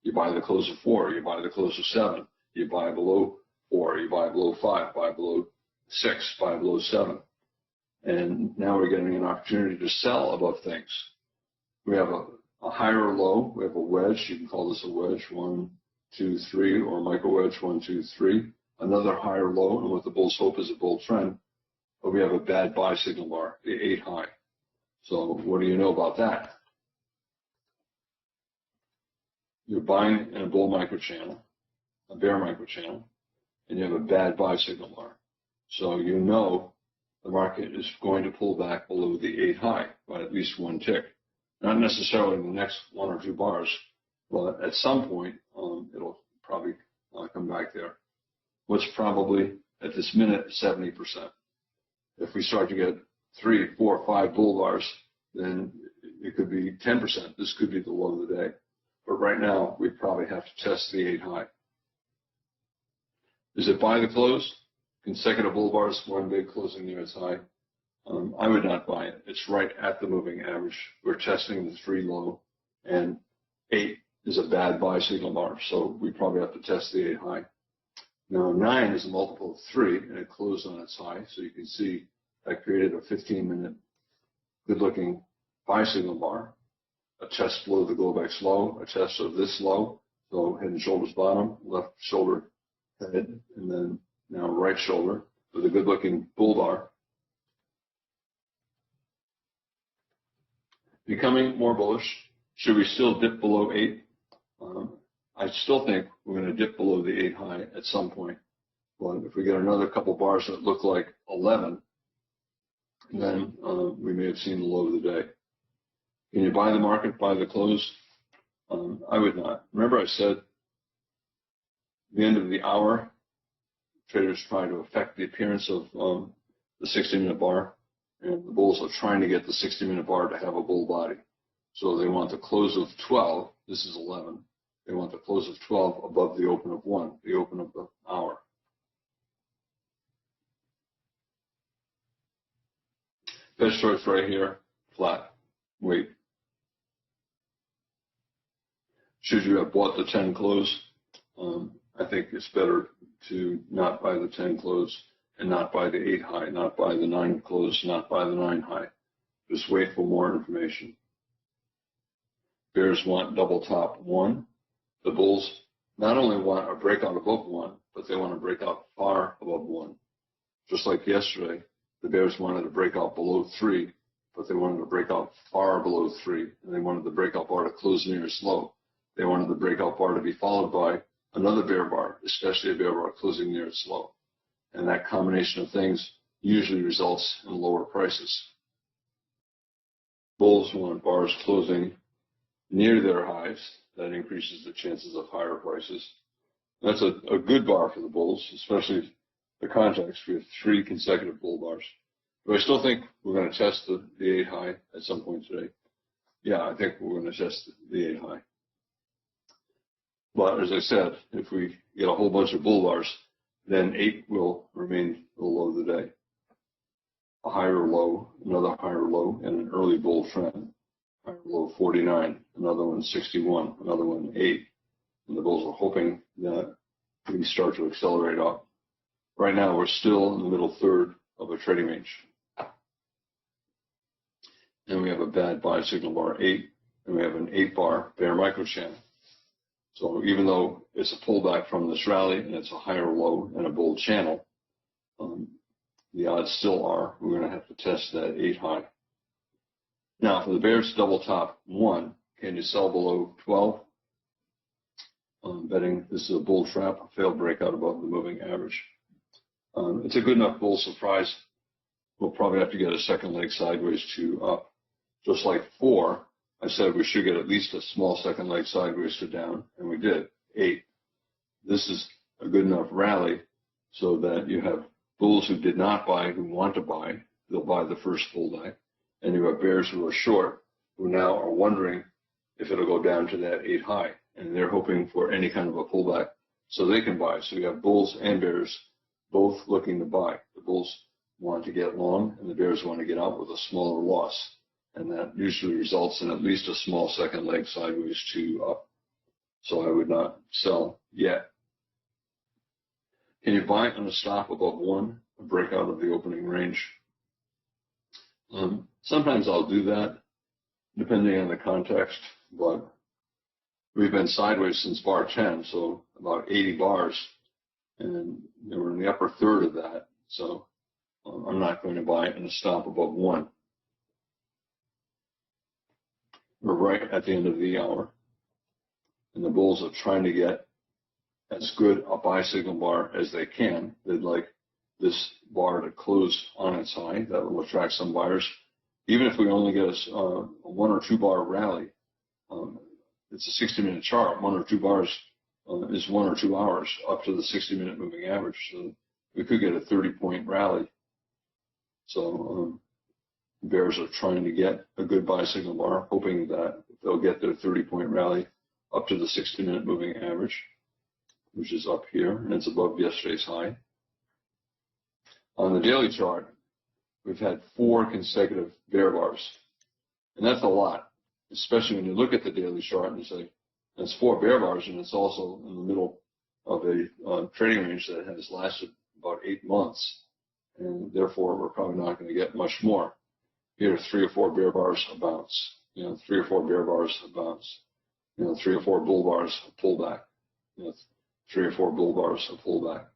You buy the close of 4, you buy the close of 7, you buy below 4, you buy below 5, buy below 6, buy below 7. And now we're getting an opportunity to sell above things. We have a higher low, we have a wedge, you can call this a wedge, 1, 2, 3, or micro wedge, 1, 2, 3. Another higher low, and what the bulls hope is a bull trend, but we have a bad buy signal bar, the 8 high. So what do you know about that? You're buying in a bull microchannel, a bear microchannel, and you have a bad buy signal bar. So you know the market is going to pull back below the 8 high by at least 1 tick. Not necessarily in the next 1 or 2 bars, but at some point it'll probably come back there. What's probably at this minute 70%. If we start to get 3, 4, 5 bull bars, then it could be 10%. This could be the low of the day. But right now, we probably have to test the 8 high. Is it buy the close? Consecutive bull bars, 1 big closing near its high. I would not buy it. It's right at the moving average. We're testing the 3 low, and 8 is a bad buy signal bar, so we probably have to test the 8 high. Now, 9 is a multiple of 3, and it closed on its high, so you can see that created a 15-minute good-looking buy signal bar, a test below the Globex low, a test of this low, so head and shoulders bottom, left shoulder head, and then now right shoulder with a good-looking bull bar. Becoming more bullish, should we still dip below 8? I still think we're going to dip below the 8 high at some point. But if we get another couple bars that look like 11, then we may have seen the low of the day. Can you buy the market, buy the close? I would not. Remember I said at the end of the hour, traders try to affect the appearance of the 60-minute bar. and the bulls are trying to get the 60-minute bar to have a bull body. So they want the close of 12, this is 11, they want the close of 12 above the open of 1, the open of the hour. Best choice right here, flat, wait. Should you have bought the 10 close? I think it's better to not buy the 10 close and not buy the 8 high, not buy the 9 close, not buy the 9 high. Just wait for more information. Bears want double top 1. The bulls not only want a breakout above 1, but they want to break out far above 1. Just like yesterday, the bears wanted to break out below 3, but they wanted to break out far below 3, and they wanted the breakout bar to close near its low. They wanted the breakout bar to be followed by another bear bar, especially a bear bar closing near its low. And that combination of things usually results in lower prices. Bulls want bars closing near their highs. That increases the chances of higher prices. That's a good bar for the bulls, especially the context. We have 3 consecutive bull bars. Do I still think we're going to test the 8 high at some point today? Yeah, I think we're going to test the 8 high. But as I said, if we get a whole bunch of bull bars, then 8 will remain the low of the day. A higher low, another higher low, and an early bull trend. Higher low 49, another one 61, another one 8. And the bulls are hoping that we start to accelerate up. Right now, we're still in the middle third of a trading range. And we have a bad buy signal bar 8, and we have an 8 bar bear microchannel. So even though it's a pullback from this rally and it's a higher low and a bull channel, the odds still are we're going to have to test that 8 high. Now, for the bears double top 1, can you sell below 12? I'm betting this is a bull trap, a failed breakout above the moving average. It's a good enough bull surprise. We'll probably have to get a second leg sideways to up. Just like 4, I said we should get at least a small second leg sideways to down, and we did, 8. This is a good enough rally so that you have bulls who did not buy, who want to buy. They'll buy the first full day. And you have bears who are short, who now are wondering if it'll go down to that 8 high. And they're hoping for any kind of a pullback so they can buy. So you have bulls and bears both looking to buy. The bulls want to get long, and the bears want to get out with a smaller loss. And that usually results in at least a small second leg sideways to up. So I would not sell yet. Can you buy on a stop above 1, a breakout of the opening range? Sometimes I'll do that, depending on the context, but we've been sideways since bar 10, so about 80 bars, and we're in the upper third of that, so I'm not going to buy it in a stop above 1. We're right at the end of the hour, and the bulls are trying to get as good a buy signal bar as they can. They'd like this bar to close on its high. That will attract some buyers. Even if we only get a 1 or 2 bar rally, it's a 60-minute chart. 1 or 2 bars is 1 or 2 hours up to the 60-minute moving average. So we could get a 30-point rally. So bears are trying to get a good buy signal bar, hoping that they'll get their 30-point rally up to the 60-minute moving average, which is up here, and it's above yesterday's high. On the daily chart, we've had 4 consecutive bear bars, and that's a lot, especially when you look at the daily chart and you say, that's 4 bear bars, and it's also in the middle of a trading range that has lasted about 8 months, and therefore we're probably not going to get much more. Here, 3 or 4 bear bars, a bounce. 3 or 4 bear bars, a bounce. 3 or 4 bull bars, a pullback. 3 or 4 bull bars, a pullback.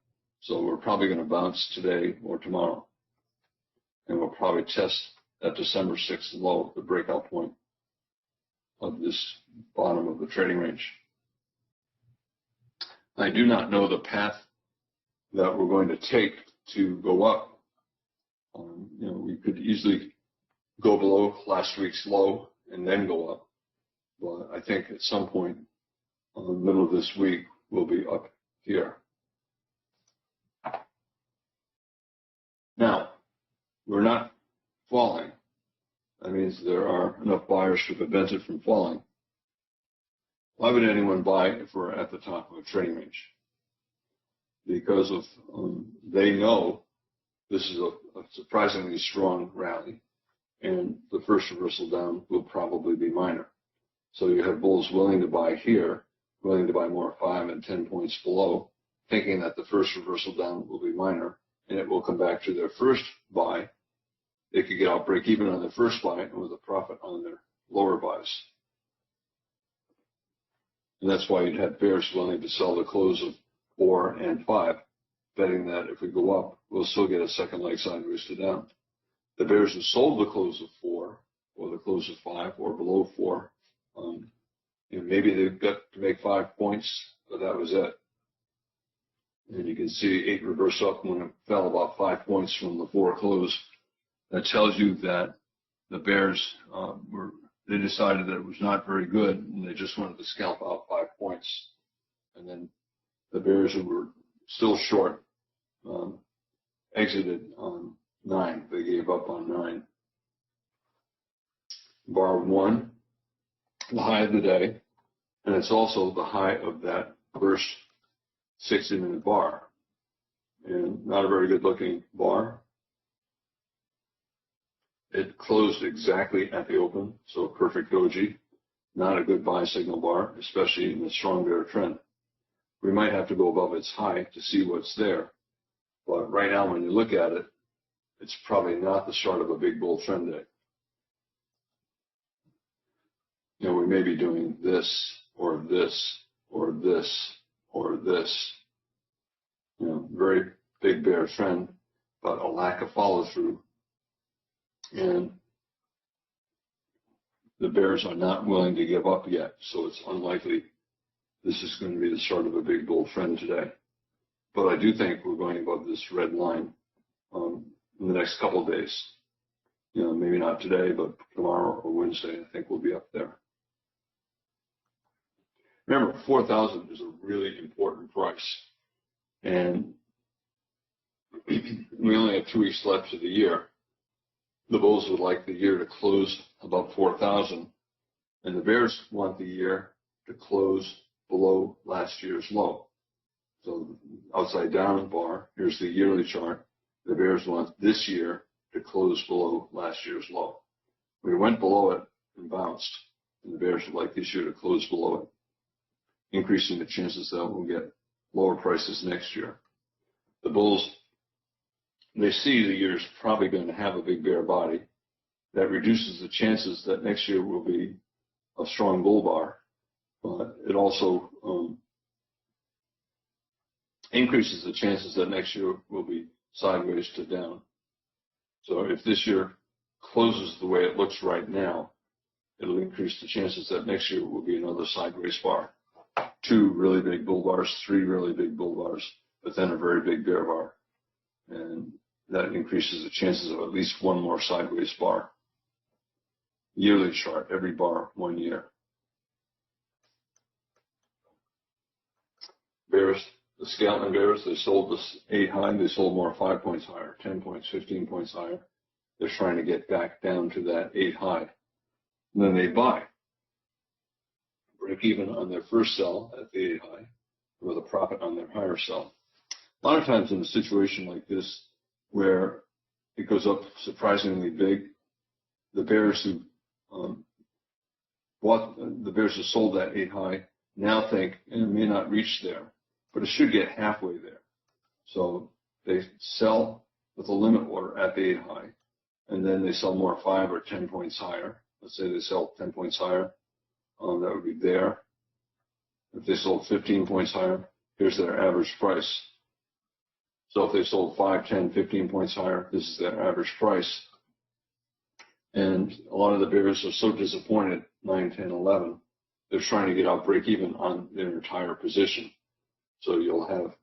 So we're probably going to bounce today or tomorrow. And we'll probably test that December 6th low, the breakout point of this bottom of the trading range. I do not know the path that we're going to take to go up. We could easily go below last week's low and then go up. But I think at some point in the middle of this week, we'll be up here. Now, we're not falling. That means there are enough buyers to prevent it from falling. Why would anyone buy if we're at the top of a trading range? Because of they know this is a surprisingly strong rally, and the first reversal down will probably be minor. So you have bulls willing to buy here, willing to buy more 5 and 10 points below, thinking that the first reversal down will be minor, and it will come back to their first buy. They could get out break even on their first buy and with a profit on their lower buys. And that's why you'd have bears willing to sell the close of 4 and 5, betting that if we go up, we'll still get a second leg sideways to down. The bears who sold the close of 4 or the close of 5 or below 4, maybe they've got to make 5 points, but that was it. And you can see 8 reversed up when it fell about 5 points from the 4 close. That tells you that the bears they decided that it was not very good, and they just wanted to scalp out 5 points. And then the bears who were still short exited on 9. They gave up on 9. Bar 1, the high of the day, and it's also the high of that first 60-minute bar. And not a very good looking bar. It closed exactly at the open, so a perfect doji. Not a good buy signal bar, especially in a strong bear trend. We might have to go above its high to see what's there. But right now, when you look at it, it's probably not the start of a big bull trend day. You know, we may be doing this, or this, or this, or this. You know, very big bear trend, but a lack of follow-through. And the bears are not willing to give up yet, so it's unlikely this is going to be the start of a big bull trend today. But I do think we're going above this red line in the next couple of days. You know, maybe not today, but tomorrow or Wednesday, I think we'll be up there. Remember, 4,000 is a really important price. And we only have 2 weeks left of the year. The bulls would like the year to close above 4,000, and the bears want the year to close below last year's low. So outside down bar, here's the yearly chart. The bears want this year to close below last year's low. We went below it and bounced, and the bears would like this year to close below it, increasing the chances that we'll get lower prices next year. The bulls, they see the year's probably going to have a big bear body. That reduces the chances that next year will be a strong bull bar, but it also increases the chances that next year will be sideways to down. So if this year closes the way it looks right now, it'll increase the chances that next year will be another sideways bar. 2 really big bull bars, 3 really big bull bars, but then a very big bear bar. And that increases the chances of at least 1 more sideways bar. Yearly chart, every bar 1 year. Bears, the scalping bears, they sold this 8 high, they sold more 5 points higher, 10 points, 15 points higher. They're trying to get back down to that 8 high. And then they buy. Break even on their first sell at the 8 high with a profit on their higher sell. A lot of times in a situation like this, where it goes up surprisingly big, the bears who sold that 8 high now think it may not reach there, but it should get halfway there. So they sell with a limit order at the 8 high, and then they sell more 5 or 10 points higher. Let's say they sell 10 points higher, that would be there. If they sold 15 points higher, here's their average price. So if they sold 5, 10, 15 points higher, this is their average price. And a lot of the bears are so disappointed, 9, 10, 11, they're trying to get out break even on their entire position. So you'll have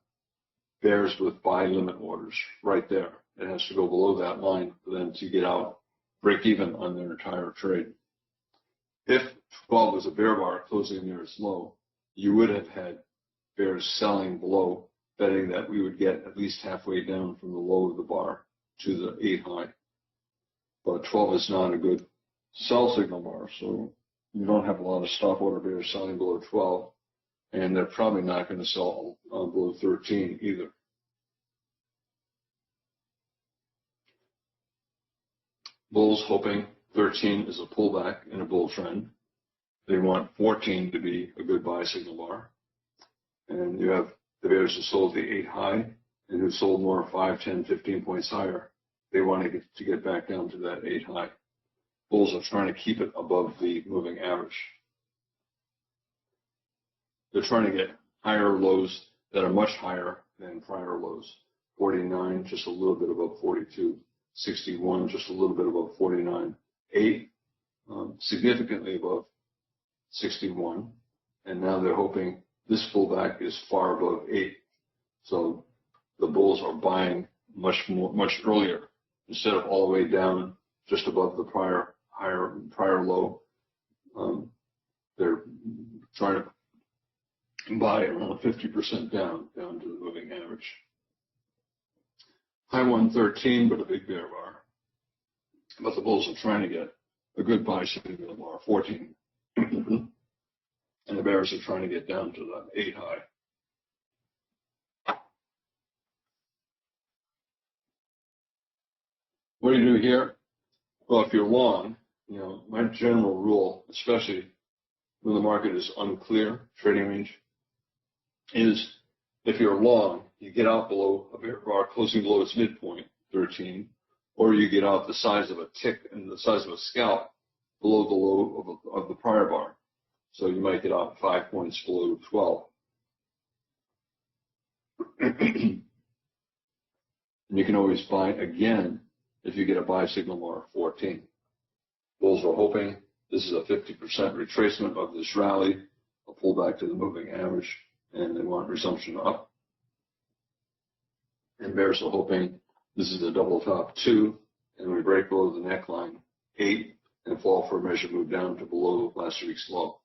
bears with buy limit orders right there. It has to go below that line for them to get out break even on their entire trade. If 12 was a bear bar closing near its low, you would have had bears selling below, betting that we would get at least halfway down from the low of the bar to the 8 high. but 12 is not a good sell signal bar, so you don't have a lot of stop order bears selling below 12, and they're probably not going to sell below 13 either. Bulls hoping 13 is a pullback in a bull trend. They want 14 to be a good buy signal bar. And you have the bears who sold the 8 high and who sold more 5, 10, 15 points higher. They want to get back down to that 8 high. Bulls are trying to keep it above the moving average. They're trying to get higher lows that are much higher than prior lows. 49, just a little bit above 42. 61, just a little bit above 49. 8, significantly above 61. And now they're hoping this pullback is far above 8. So the bulls are buying much earlier. Instead of all the way down just above the prior low, they're trying to buy around 50% down to the moving average. High 113, but a big bear bar. But the bulls are trying to get a good buy signal bar, 14. And the bears are trying to get down to the 8 high. What do you do here? Well, if you're long, my general rule, especially when the market is unclear, trading range, is if you're long, you get out below a bear bar closing below its midpoint, 13, or you get out the size of a tick and the size of a scalp below the low of the prior bar. So you might get out 5 points below 12. And you can always buy again if you get a buy signal bar of 14. Bulls are hoping this is a 50% retracement of this rally, a pullback to the moving average, and they want resumption up. And bears are hoping this is a double top 2, and we break below the neckline 8 and fall for a measure move down to below last week's low.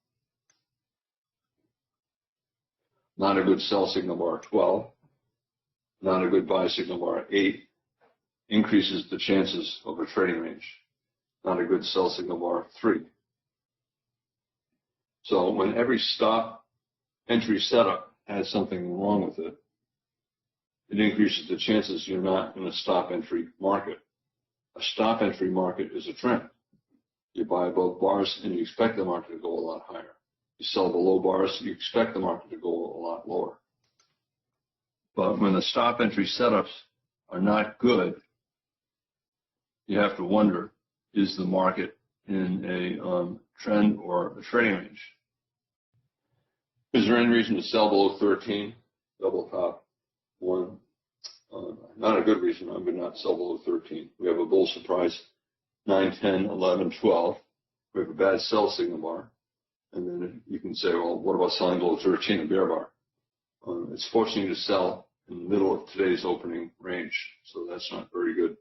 Not a good sell signal bar 12. Not a good buy signal bar 8. Increases the chances of a trading range. Not a good sell signal bar 3. So when every stop entry setup has something wrong with it, it increases the chances you're not in a stop entry market. A stop entry market is a trend. You buy above bars and you expect the market to go a lot higher. You sell below bars, you expect the market to go a lot lower. But when the stop entry setups are not good, you have to wonder, is the market in a trend or a trading range? Is there any reason to sell below 13, double top 1? Not a good reason. I would not sell below 13. We have a bull surprise 9, 10, 11, 12. We have a bad sell signal bar. And then you can say, well, what about selling below 13, a bear bar? It's forcing you to sell in the middle of today's opening range. So that's not very good.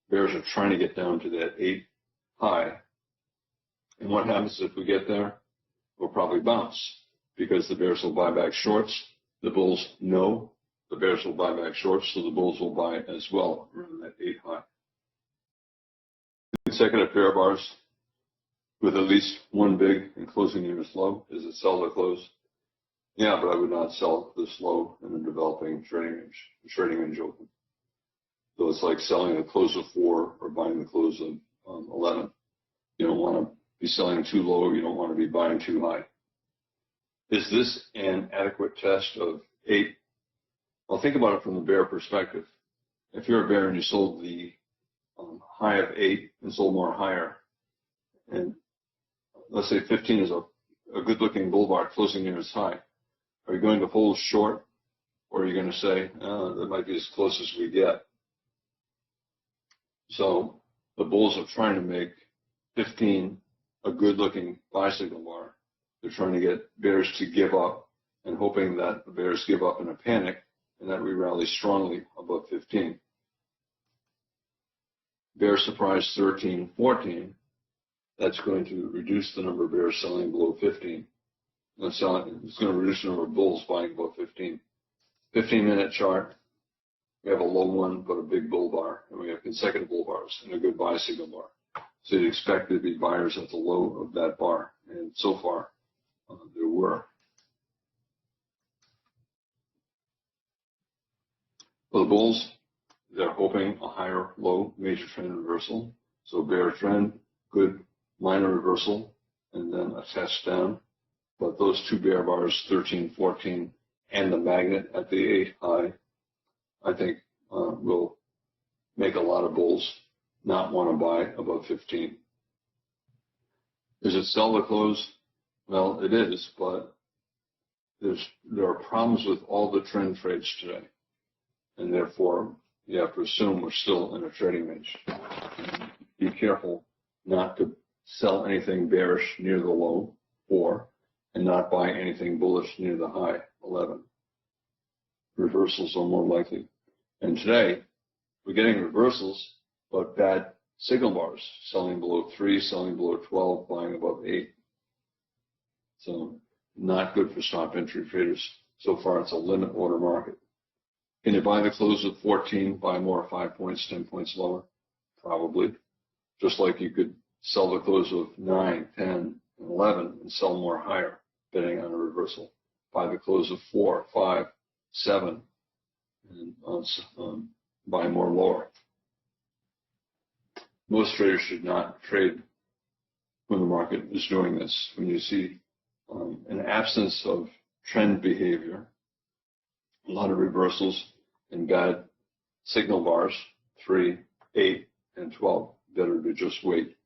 Bears are trying to get down to that 8 high. And what happens if we get there? We'll probably bounce because the bears will buy back shorts. The bulls know the bears will buy back shorts, so the bulls will buy as well around that 8 high. Consecutive bear bars with at least one big and closing near its low. Is it sell to close? Yeah, but I would not sell this low in a developing trading range open. So it's like selling a close of 4 or buying the close of 11. You don't want to be selling too low. You don't want to be buying too high. Is this an adequate test of 8? Well, think about it from the bear perspective. If you're a bear and you sold the high of 8 and sold more higher, and let's say 15 is a good-looking bull bar closing near its high, are you going to hold short, or are you going to say, that might be as close as we get? So the bulls are trying to make 15 a good-looking buy signal bar. They're trying to get bears to give up and hoping that the bears give up in a panic and that we rally strongly above 15. Bear surprise 13, 14. That's going to reduce the number of bears selling below 15. It's going to reduce the number of bulls buying above 15. 15-minute chart. we have a low one but a big bull bar, and we have consecutive bull bars and a good buy signal bar. So you'd expect there to be buyers at the low of that bar, and so far there were. For the bulls, they're hoping a higher low major trend reversal. So bear trend, good minor reversal, and then a test down. But those two bear bars, 13, 14, and the magnet at the 8 high, I think will make a lot of bulls not want to buy above 15. Is it sell to close? Well, it is, but there are problems with all the trend trades today. And therefore, you have to assume we're still in a trading range. Be careful not to sell anything bearish near the low, 4, and not buy anything bullish near the high, 11. Reversals are more likely. And today, we're getting reversals, but bad signal bars, selling below 3, selling below 12, buying above 8. So not good for stop entry traders. So far, it's a limit order market. Can you buy the close of 14, buy more 5 points, 10 points lower? Probably. Just like you could sell the close of 9, 10, and 11 and sell more higher, betting on a reversal. Buy the close of 4, 5, 7, and buy more lower. Most traders should not trade when the market is doing this. When you see an absence of trend behavior, a lot of reversals and bad signal bars, 3, 8, and 12, better to just wait.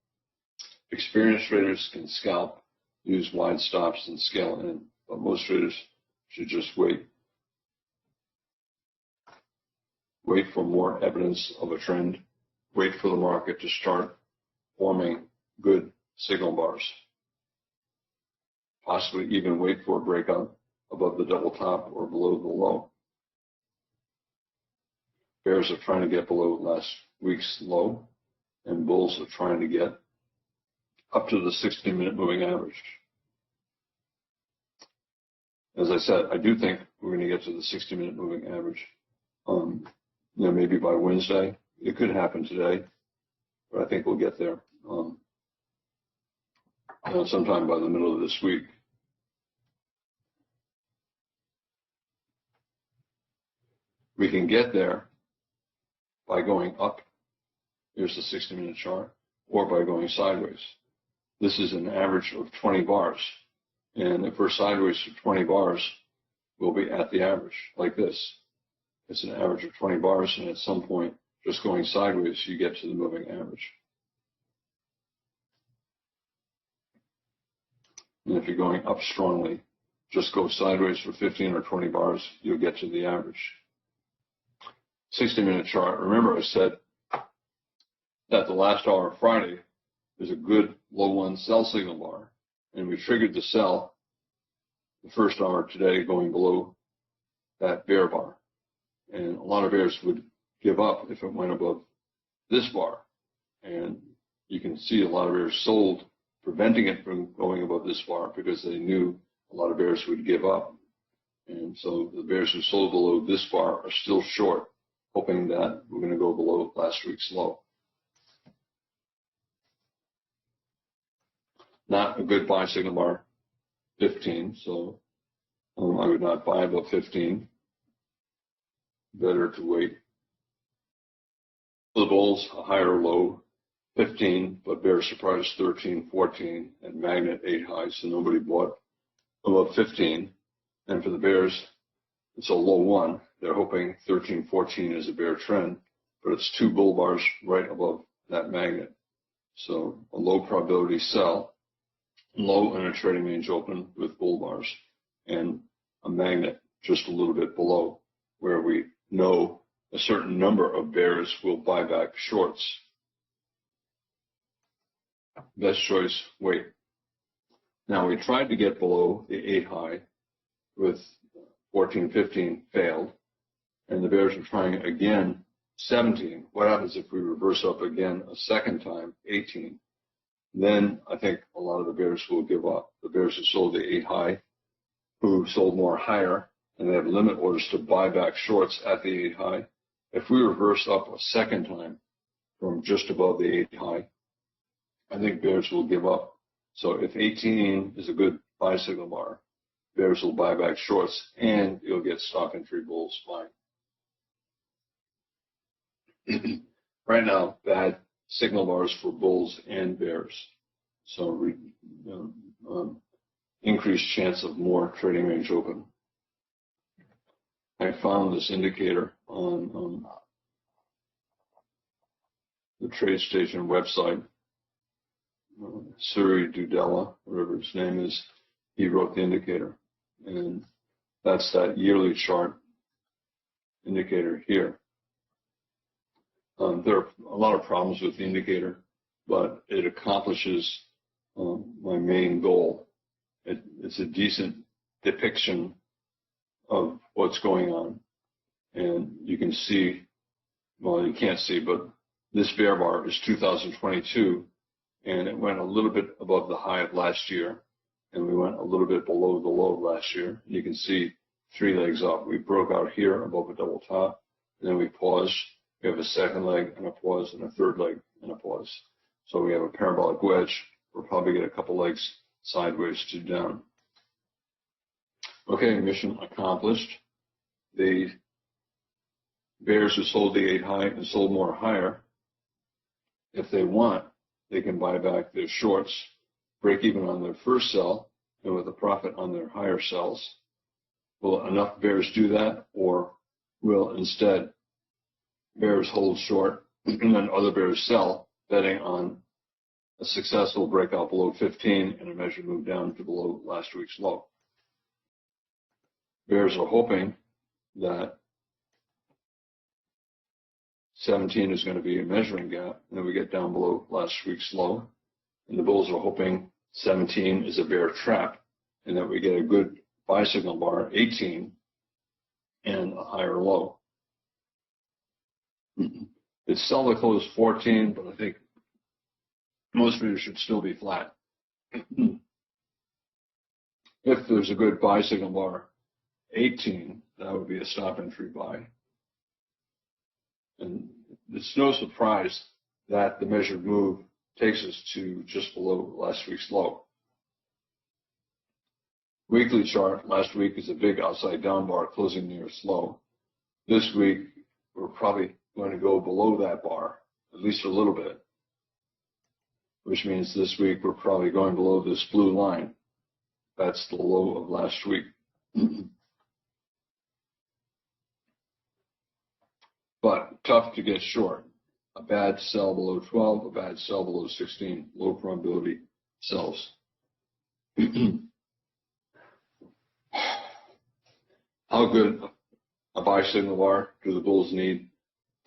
Experienced traders can scalp, use wide stops, and scale in, but most traders should just wait. Wait for more evidence of a trend. Wait for the market to start forming good signal bars. Possibly even wait for a breakout above the double top or below the low. Bears are trying to get below last week's low, and bulls are trying to get up to the 16-minute moving average. As I said, I do think we're going to get to the 60-minute moving average. Maybe by Wednesday. It could happen today, but I think we'll get there sometime by the middle of this week. We can get there by going up, here's the 60-minute chart, or by going sideways. This is an average of 20 bars, and if we're sideways for 20 bars, we'll be at the average, like this. It's an average of 20 bars, and at some point, just going sideways, you get to the moving average. And if you're going up strongly, just go sideways for 15 or 20 bars, you'll get to the average. 60-minute chart. Remember I said that the last hour of Friday is a good low one sell signal bar, and we triggered the sell the first hour today going below that bear bar. And a lot of bears would give up if it went above this bar. And you can see a lot of bears sold, preventing it from going above this bar because they knew a lot of bears would give up. And so the bears who sold below this bar are still short, hoping that we're going to go below last week's low. Not a good buy signal bar, 15, so I would not buy above 15. Better to wait. For the bulls, a higher low, 15, but bear surprise 13, 14, and magnet 8 high, so nobody bought above 15. And for the bears, it's a low one. They're hoping 13, 14 is a bear trend, but it's 2 bull bars right above that magnet. So a low probability sell, low in a trading range open with bull bars, and a magnet just a little bit below, where we know a certain number of bears will buy back shorts. Best choice, wait. Now we tried to get below the 8 high with 14, 15, failed, and the bears are trying again, 17. What happens if we reverse up again a second time, 18? Then I think a lot of the bears will give up. The bears who sold the 8 high, who sold more higher, and they have limit orders to buy back shorts at the 8 high, If we reverse up a second time from just above the 8 high, I think bears will give up. So if 18 is a good buy signal bar, bears will buy back shorts and you'll get stop entry bulls buying. Right now, bad signal bars for bulls and bears. So increased chance of more trading range open. I found this indicator on the TradeStation website. Zzw.订单, whatever his name is, he wrote the indicator. And that's that yearly chart indicator here. There are a lot of problems with the indicator, but it accomplishes my main goal. It's a decent depiction of what's going on. And you can see, well, you can't see, but this bear bar is 2022, and it went a little bit above the high of last year, and we went a little bit below the low of last year. You can see 3 legs up. We broke out here above a double top, and then we paused. We have a second leg and a pause, and a third leg and a pause. So we have a parabolic wedge. We'll probably get a couple legs sideways to down. Okay, mission accomplished. The bears who sold the 8 high and sold more higher, if they want, they can buy back their shorts, break even on their first sell, and with a profit on their higher sells. Will enough bears do that, or will instead bears hold short and then other bears sell, betting on a successful breakout below 15 and a measured move down to below last week's low? Bears are hoping that 17 is going to be a measuring gap, and then we get down below last week's low. And the bulls are hoping 17 is a bear trap, and that we get a good buy signal bar, 18, and a higher low. It's sell to close 14, but I think most readers should still be flat. If there's a good buy signal bar, 18, that would be a stop entry buy. And it's no surprise that the measured move takes us to just below last week's low. Weekly chart, last week is a big outside down bar closing near its low. This week, we're probably going to go below that bar, at least a little bit, which means this week we're probably going below this blue line. That's the low of last week. But tough to get short. A bad sell below 12, a bad sell below 16, low probability sells. How good a buy signal bar do the bulls need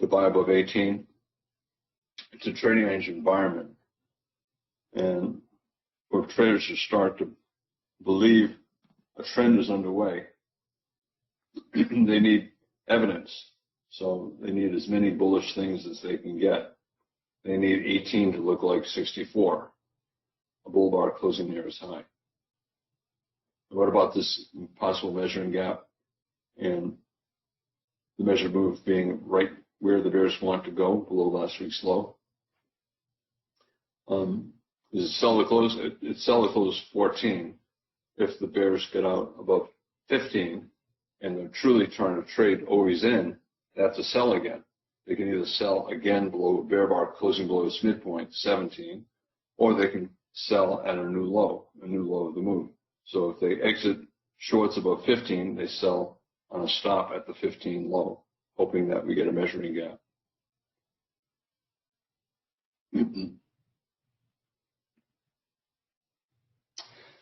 to buy above 18? It's a trading range environment. And for traders to start to believe a trend is underway, they need evidence. So they need as many bullish things as they can get. They need 18 to look like 64, a bull bar closing near its high. What about this possible measuring gap and the measured move being right where the bears want to go, below last week's low? Is it sell to close? It's sell to close 14. If the bears get out above 15 and they're truly trying to trade always in, they have to sell again. They can either sell again below a bear bar closing below its midpoint, 17, or they can sell at a new low of the move. So if they exit shorts above 15, they sell on a stop at the 15 low, hoping that we get a measuring gap.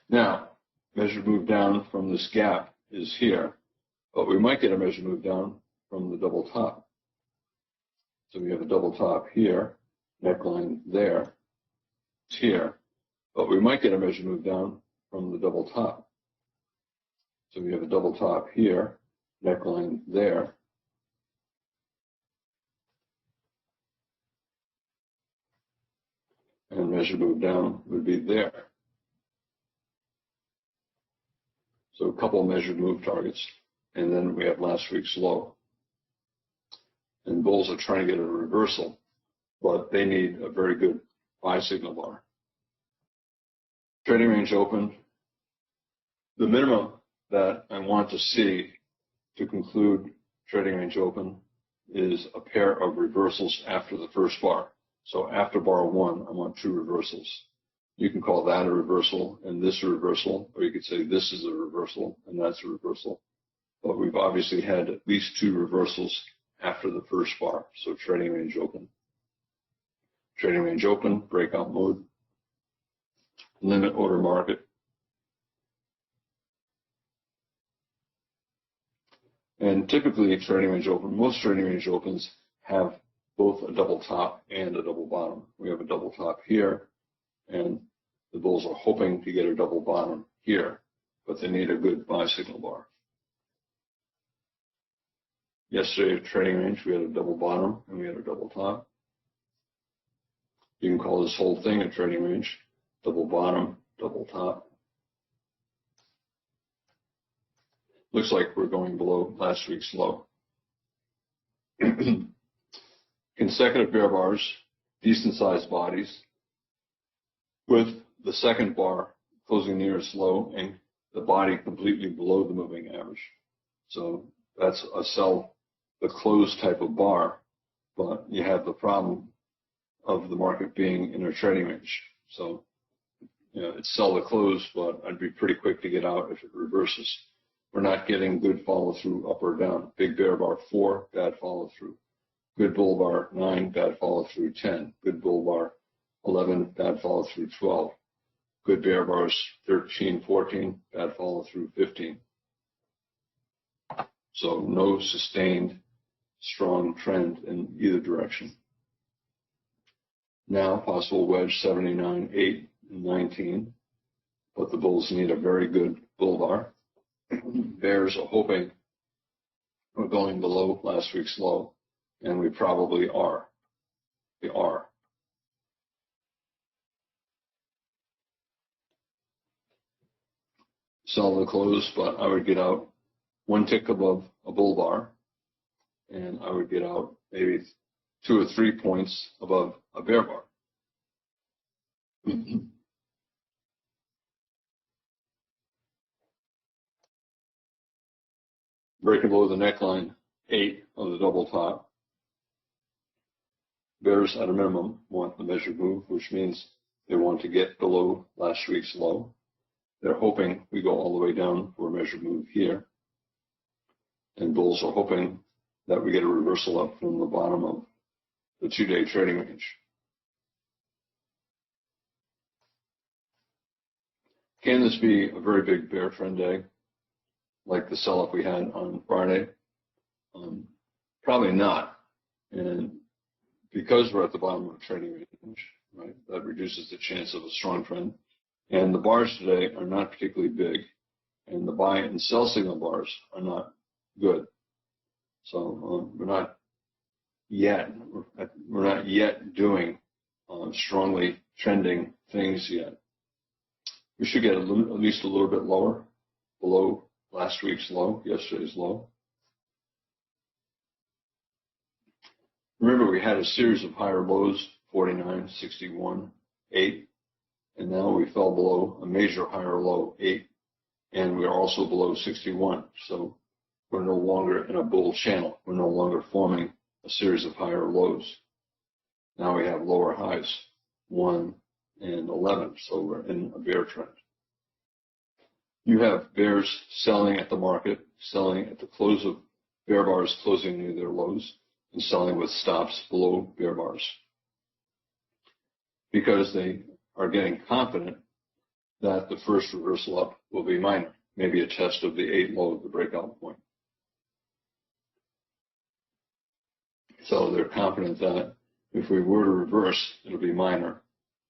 Now, measured move down from this gap is here, but we might get a measured move down from the double top. So we have a double top here, neckline there, it's here, but we might get a measured move down from the double top. So we have a double top here, neckline there, and measured move down would be there. So a couple measured move targets, and then we have last week's low. and bulls are trying to get a reversal, but they need a very good buy signal bar. Trading range open. The minimum that I want to see to conclude trading range open is a pair of reversals after the first bar. So after bar 1, I want 2 reversals. You can call that a reversal and this a reversal, or you could say this is a reversal and that's a reversal. But we've obviously had at least 2 reversals after the first bar, so trading range open. Trading range open, breakout mode, limit order market. And typically trading range open, most trading range opens have both a double top and a double bottom. We have a double top here, and the bulls are hoping to get a double bottom here, but they need a good buy signal bar. Yesterday at trading range, we had a double bottom and we had a double top. You can call this whole thing a trading range, double bottom, double top. Looks like we're going below last week's low. Consecutive bear bars, decent sized bodies, with the second bar closing near its low and the body completely below the moving average. So that's a sell the close type of bar, but you have the problem of the market being in a trading range. So, it's sell the close, but I'd be pretty quick to get out if it reverses. We're not getting good follow through up or down. Big bear bar 4, bad follow through. Good bull bar 9, bad follow through 10. Good bull bar 11, bad follow through 12. Good bear bars 13, 14, bad follow through 15. So no sustained strong trend in either direction. Now possible wedge 79, 8, and 19, but the bulls need a very good bull bar. Bears are hoping we're going below last week's low, and we probably are. We are. Sell the close, but I would get out 1 tick above a bull bar, and I would get out maybe 2 or 3 points above a bear bar. Breaking below the neckline 8 of the double top. Bears at a minimum want the measured move, which means they want to get below last week's low. They're hoping we go all the way down for a measured move here. And bulls are hoping that we get a reversal up from the bottom of the 2-day trading range. Can this be a very big bear trend day, like the sell-up we had on Friday? Probably not. And because we're at the bottom of the trading range, right, that reduces the chance of a strong trend. And the bars today are not particularly big, and the buy and sell signal bars are not good. So we're not yet doing strongly trending things yet. We should get at least a little bit lower, below last week's low, yesterday's low. Remember, we had a series of higher lows, 49, 61, 8, and now we fell below a major higher low, 8, and we are also below 61. So we're no longer in a bull channel. We're no longer forming a series of higher lows. Now we have lower highs, 1 and 11, so we're in a bear trend. You have bears selling at the market, selling at the close of bear bars closing near their lows, and selling with stops below bear bars, because they are getting confident that the first reversal up will be minor, maybe a test of the 8 low, the breakout point. So they're confident that if we were to reverse, it'll be minor.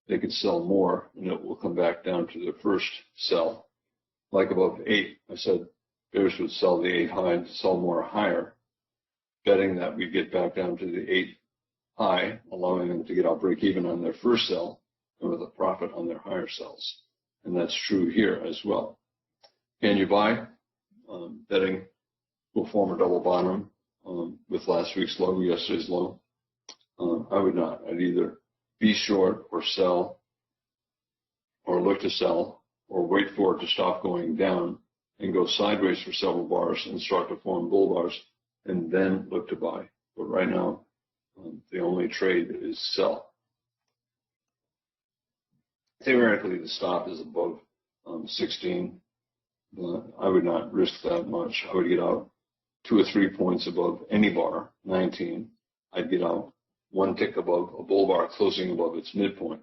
They could sell more, and it will come back down to the first sell. Like above 8, I said bears would sell the 8 high and sell more higher, betting that we'd get back down to the 8 high, allowing them to get out break even on their first sell and with a profit on their higher sells. And that's true here as well. Can you buy? Betting will form a double bottom with last week's low, yesterday's low. I would not. I'd either be short or sell, or look to sell, or wait for it to stop going down and go sideways for several bars and start to form bull bars, and then look to buy. But right now, the only trade is sell. Theoretically, the stop is above 16, but I would not risk that much. I would get out 2 or 3 points above any bar, 19. I'd get out 1 tick above a bull bar closing above its midpoint.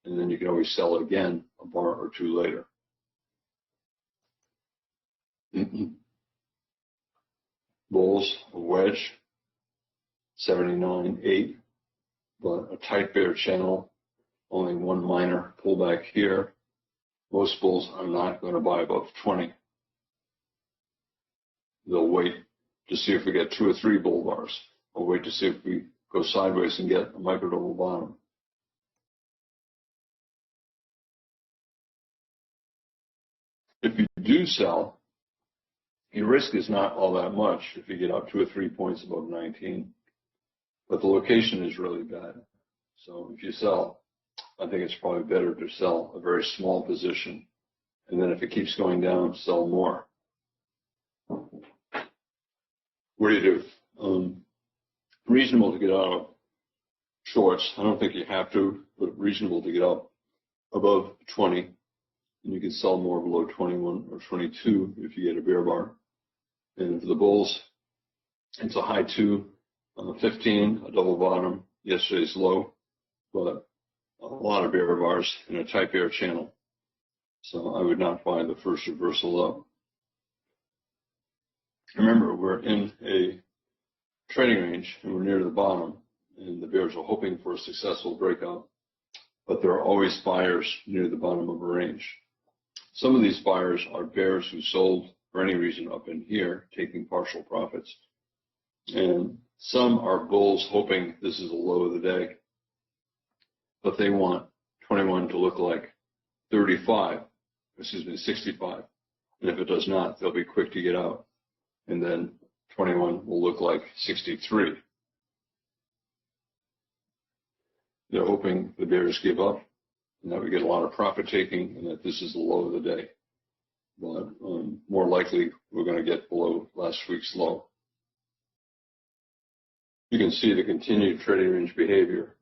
And then you can always sell it again a bar or 2 later. Bulls, a wedge, 79.8, but a tight bear channel, only 1 minor pullback here. Most bulls are not going to buy above 20. They'll wait to see if we get 2 or 3 bull bars, or wait to see if we go sideways and get a micro double bottom. If you do sell, your risk is not all that much if you get out 2 or 3 points above 19, but the location is really bad. So if you sell, I think it's probably better to sell a very small position, and then if it keeps going down, sell more. What do you do? Reasonable to get out of shorts. I don't think you have to, but reasonable to get out above 20, and you can sell more below 21 or 22 if you get a bear bar. And for the bulls, it's a high 2 on the 15, a double bottom, yesterday's low, but a lot of bear bars in a tight bear channel. So I would not buy the first reversal up. Remember, we're in a trading range and we're near the bottom, and the bears are hoping for a successful breakout, but there are always buyers near the bottom of a range. Some of these buyers are bears who sold for any reason up in here, taking partial profits. And some are bulls hoping this is a low of the day, but they want 21 to look like 65. And if it does not, they'll be quick to get out. And then 21 will look like 63. They're hoping the bears give up and that we get a lot of profit taking and that this is the low of the day. But more likely, we're going to get below last week's low. You can see the continued trading range behavior.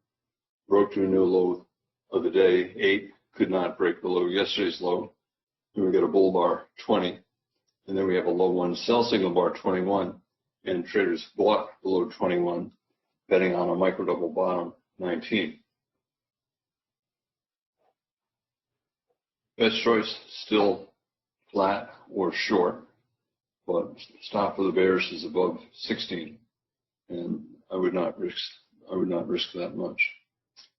Broke to a new low of the day, 8, could not break below yesterday's low. Then we get a bull bar, 20. And then we have a low 1 sell signal bar, 21. And traders bought below 21, betting on a micro double bottom, 19. Best choice, still flat or short, but stop for the bears is above 16, and I would not risk that much.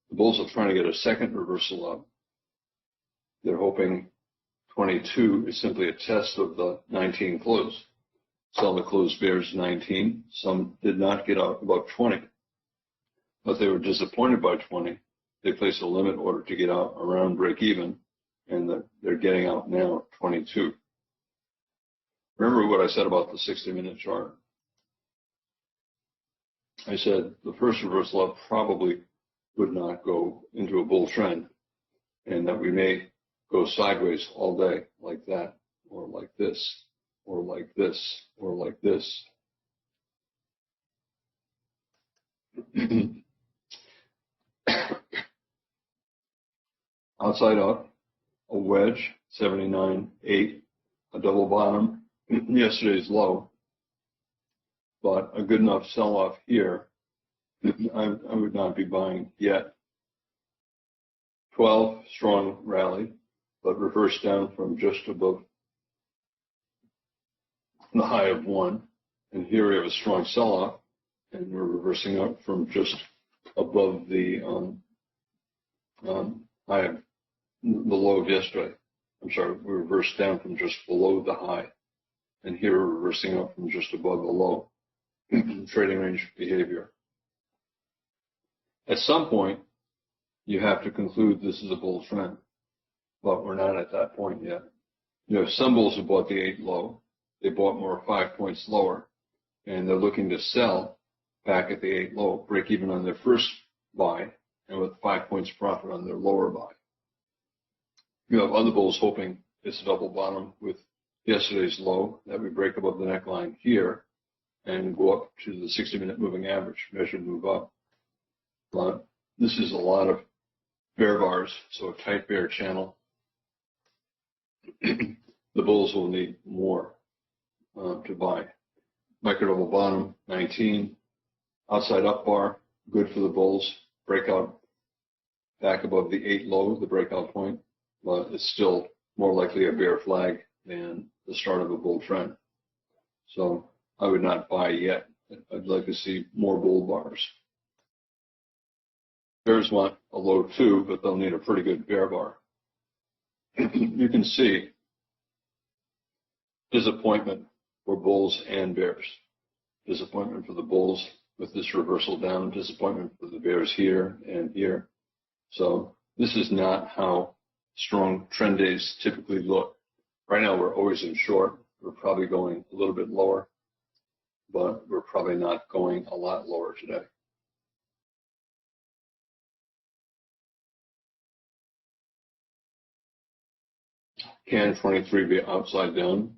The bulls are trying to get a second reversal up. They're hoping 22 is simply a test of the 19 close. Some of the closed bears 19. Some did not get out above 20, but they were disappointed by 20. They placed a limit order to get out around break even, and they're getting out now 22. Remember what I said about the 60-minute chart. I said the first reversal up probably would not go into a bull trend, and that we may go sideways all day like that, or like this, or like this, or like this. Outside up, a wedge, 79.8, a double bottom, yesterday's low, but a good enough sell-off here, I would not be buying yet. 12, strong rally, but reversed down from just above the high of 1. And here we have a strong sell-off, and we're reversing up from just above the high of the low of yesterday. I'm sorry, we reversed down from just below the high, and here we're reversing up from just above the low. Trading range behavior. At some point, you have to conclude this is a bull trend, but we're not at that point yet. You have some bulls who bought the 8 low. They bought more 5 points lower, and they're looking to sell back at the 8 low, break even on their first buy, and with 5 points profit on their lower buy. You have other bulls hoping it's a double bottom with yesterday's low, that we break above the neckline here and go up to the 60-minute moving average, measured move up. But this is a lot of bear bars, so a tight bear channel. The bulls will need more to buy. Micro double bottom, 19. Outside up bar, good for the bulls. Breakout back above the 8 low, the breakout point, but it's still more likely a bear flag than the start of a bull trend. So I would not buy yet. I'd like to see more bull bars. Bears want a low too, but they'll need a pretty good bear bar. You can see disappointment for bulls and bears. Disappointment for the bulls with this reversal down, disappointment for the bears here and here. So this is not how strong trend days typically look. Right now we're always in short. We're probably going a little bit lower, but we're probably not going a lot lower today. Can 23 be upside down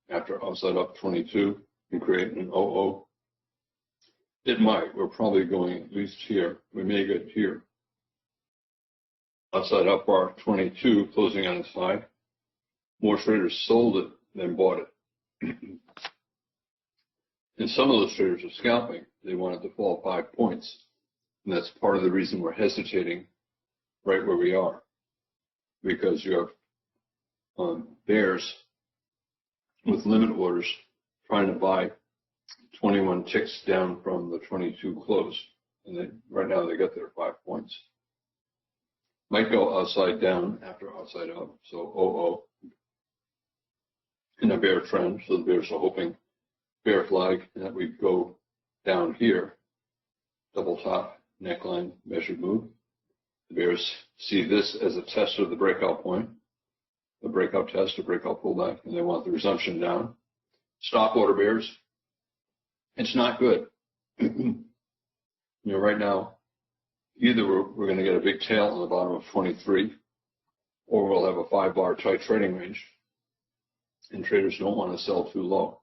after upside up 22 and create an 00? It might. We're probably going at least here. We may get here. Outside up bar 22 closing on its high. More traders sold it than bought it. And some of those traders are scalping. They want it to fall 5 points. And that's part of the reason we're hesitating right where we are. Because you have bears with limit orders trying to buy 21 ticks down from the 22 close. And right now they got their 5 points. Might go outside down after outside up, so 00 in a bear trend. So the bears are hoping bear flag and that we go down here, double top, neckline, measured move. The bears see this as a test of the breakout point, a breakout test, a breakout pullback, and they want the resumption down. Stop order bears. It's not good. Right now, either we're going to get a big tail on the bottom of 23, or we'll have a 5-bar tight trading range, and traders don't want to sell too low.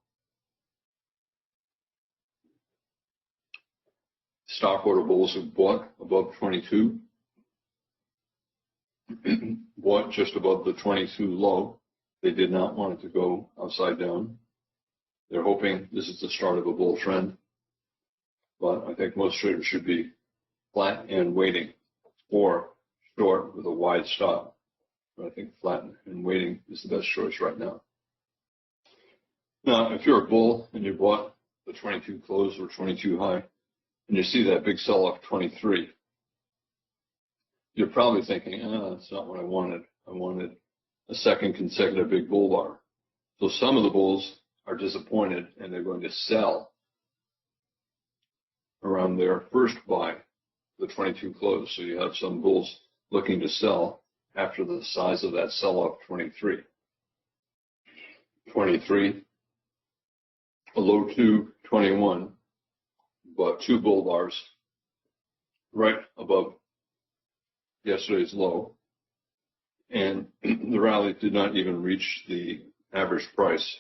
Stock order bulls have bought above 22, bought just above the 22 low. They did not want it to go upside down. They're hoping this is the start of a bull trend, but I think most traders should be flat and waiting, or short with a wide stop. But I think flat and waiting is the best choice right now. Now, if you're a bull and you bought the 22 close or 22 high, and you see that big sell-off 23, you're probably thinking, that's not what I wanted. I wanted a second consecutive big bull bar. So some of the bulls are disappointed and they're going to sell around their first buy, the 22 close. So you have some bulls looking to sell after the size of that sell-off 23. 23, a low 2, 21, but 2 bull bars right above yesterday's low. And the rally did not even reach the average price.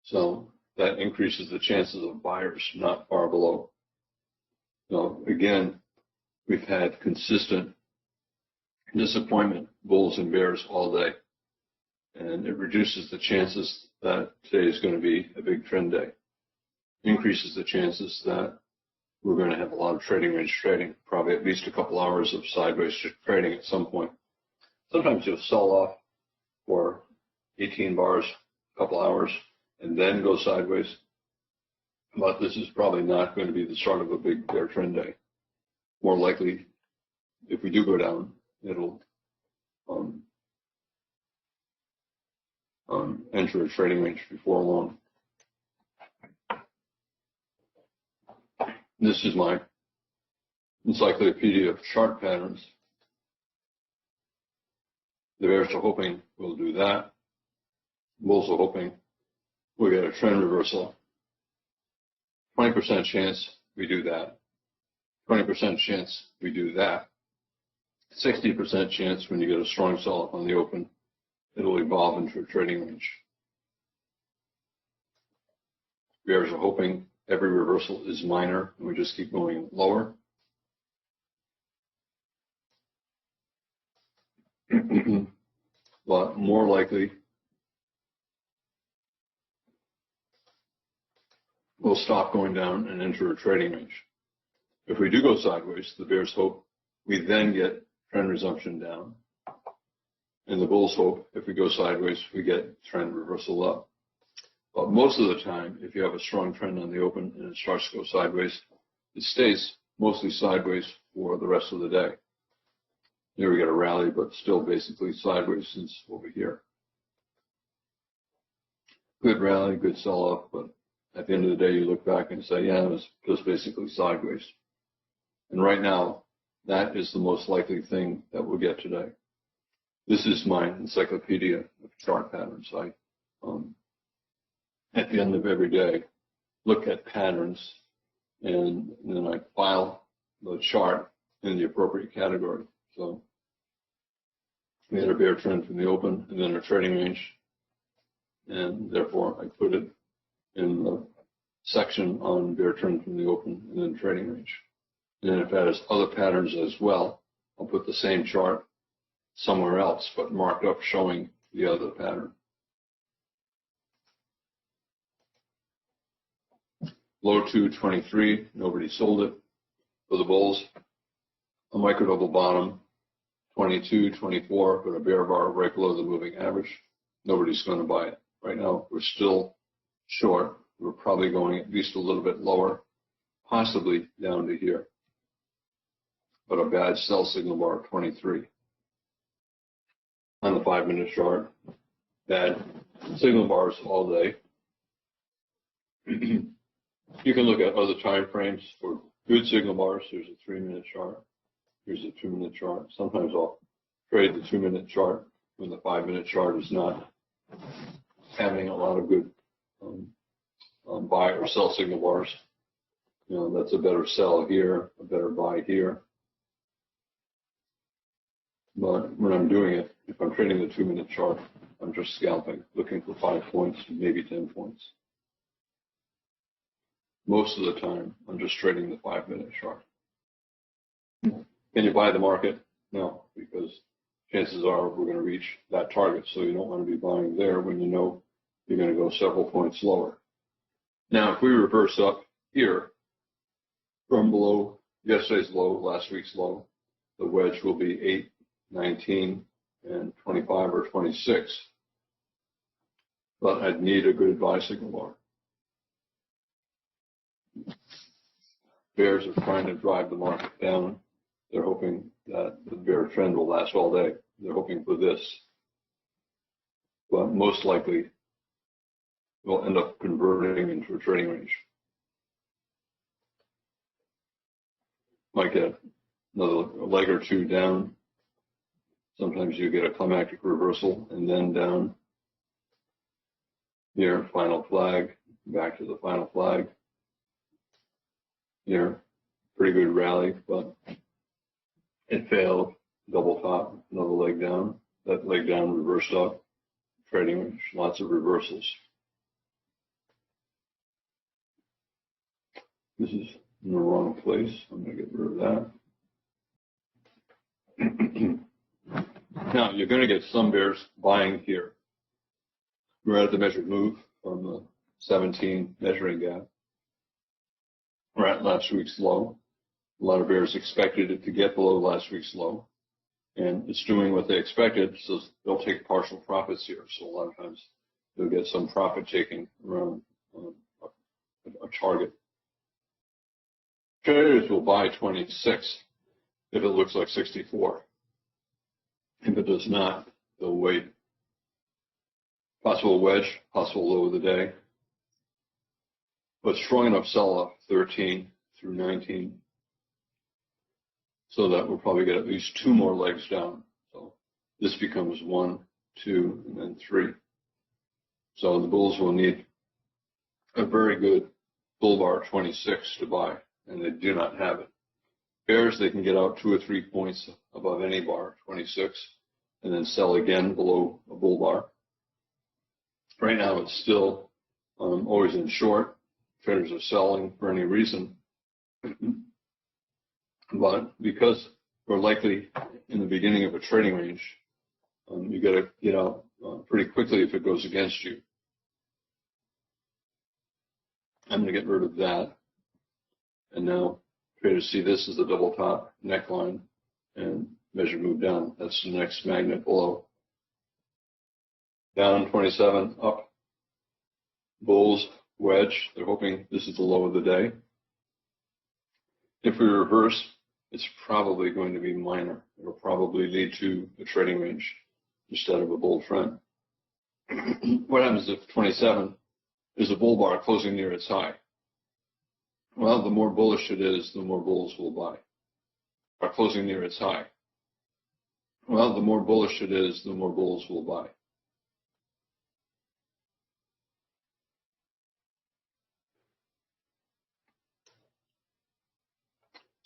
So that increases the chances of buyers not far below. So again, we've had consistent disappointment, bulls and bears all day. And it reduces the chances that today is going to be a big trend day. Increases the chances that we're going to have a lot of trading range trading, probably at least a couple hours of sideways trading at some point. Sometimes you'll sell off for 18 bars, a couple hours, and then go sideways. But this is probably not going to be the start of a big bear trend day. More likely, if we do go down, it'll enter a trading range before long. This is my encyclopedia of chart patterns. The bears are hoping we'll do that. Bulls are hoping we'll get a trend reversal 20% chance we do that. 20% chance we do that. 60% chance when you get a strong sell-off on the open, it'll evolve into a trading range. Bears are hoping every reversal is minor and we just keep going lower. But more likely, we'll stop going down and enter a trading range. If we do go sideways, the bears hope we then get trend resumption down. And the bulls hope if we go sideways, we get trend reversal up. But most of the time, if you have a strong trend on the open and it starts to go sideways, it stays mostly sideways for the rest of the day. Here we get a rally, but still basically sideways since over here. Good rally, good sell-off, but at the end of the day, you look back and say, yeah, it was just basically sideways. And right now, that is the most likely thing that we'll get today. This is my encyclopedia of chart patterns. I, at the end of every day, look at patterns, and then I file the chart in the appropriate category. So we had a bear trend from the open and then a trading range, and therefore I put it in the section on bear trend from the open and then trading range. And then if it has other patterns as well, I'll put the same chart somewhere else, but marked up showing the other pattern. Low 223, nobody sold it. For the bulls, a micro double bottom, 22, 24, but a bear bar right below the moving average. Nobody's going to buy it. Right now, we're still short. We're probably going at least a little bit lower, possibly down to here. But a bad sell signal bar, 23. On the 5-minute chart, bad signal bars all day. You can look at other time frames for good signal bars. Here's a 3-minute chart. Here's a 2-minute chart. Sometimes I'll trade the 2-minute chart when the 5-minute chart is not having a lot of good buy or sell signal bars. You know, that's a better sell here, a better buy here. But when I'm doing it, if I'm trading the 2-minute chart, I'm just scalping, looking for 5 points, maybe 10 points. Most of the time, I'm just trading the 5-minute chart. Can you buy the market? No, because chances are we're going to reach that target. So you don't want to be buying there when you know you're going to go several points lower. Now, if we reverse up here from below yesterday's low, last week's low, the wedge will be 8, 19, and 25 or 26. But I'd need a good buy signal bar. Bears are trying to drive the market down. They're hoping that the bear trend will last all day. They're hoping for this. But most likely, we'll end up converting into a trading range. Might get another leg or two down. Sometimes you get a climactic reversal and then down. Here, final flag, back to the final flag. Here, pretty good rally, but it failed. Double top, another leg down. That leg down reversed up. Trading range, lots of reversals. This is in the wrong place. I'm going to get rid of that. Now, you're going to get some bears buying here. We're at the measured move from the 17 measuring gap. We're at last week's low. A lot of bears expected it to get below last week's low, and it's doing what they expected, so they'll take partial profits here. So a lot of times they'll get some profit taking around a target. Traders will buy 26 if it looks like 64. If it does not, they'll wait. Possible wedge, possible low of the day. But strong enough sell-off, 13 through 19, so that we'll probably get at least 2 more legs down. So this becomes 1, 2, and then 3. So the bulls will need a very good bull bar 26 to buy, and they do not have it. Bears, they can get out 2 or 3 points above any bar, 26, and then sell again below a bull bar. Right now, it's still always in short. Traders are selling for any reason. But because we're likely in the beginning of a trading range, you got to get out pretty quickly if it goes against you. I'm going to get rid of that. And now traders see this as the double top neckline and measure move down. That's the next magnet below. Down 27, up. Bulls, wedge. They're hoping this is the low of the day. If we reverse, it's probably going to be minor. It'll probably lead to a trading range instead of a bull trend. What happens if 27 is a bull bar closing near its high? Well, the more bullish it is, the more bulls will buy. Or closing near its high. Well, the more bullish it is, the more bulls will buy.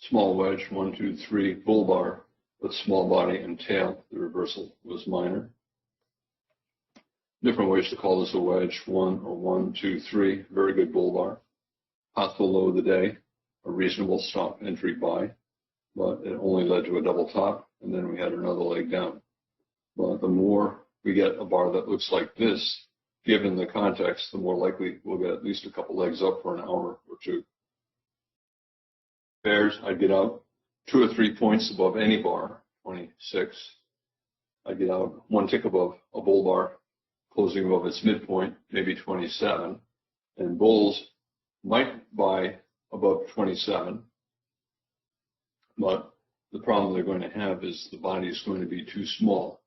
Small wedge, 1, 2, 3, bull bar with small body and tail. The reversal was minor. Different ways to call this a wedge, 1 or 1, 2, 3, very good bull bar. Possible low of the day, a reasonable stop entry buy, but it only led to a double top, and then we had another leg down. But the more we get a bar that looks like this, given the context, the more likely we'll get at least a couple legs up for an hour or two. Bears, I'd get out 2 or 3 points above any bar, 26. I'd get out 1 tick above a bull bar, closing above its midpoint, maybe 27. And bulls might buy above 27, but the problem they're going to have is the body is going to be too small.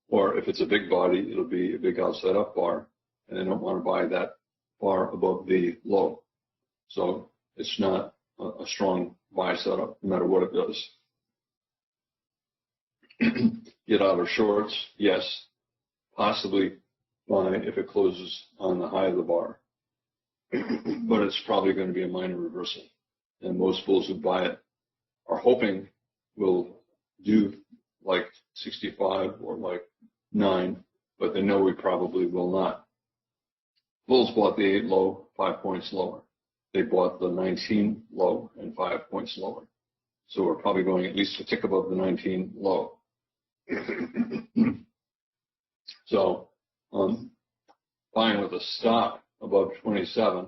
Or if it's a big body, it'll be a big outside up bar, and they don't want to buy that bar above the low. So it's not a strong buy setup, no matter what it does. Get out of shorts, yes. Possibly buy if it closes on the high of the bar. But it's probably going to be a minor reversal. And most bulls who buy it are hoping will do like 65 or like 9, but they know we probably will not. Bulls bought the 8 low, 5 points lower. They bought the 19 low and 5 points lower. So we're probably going at least a tick above the 19 low. So buying with a stop above 27,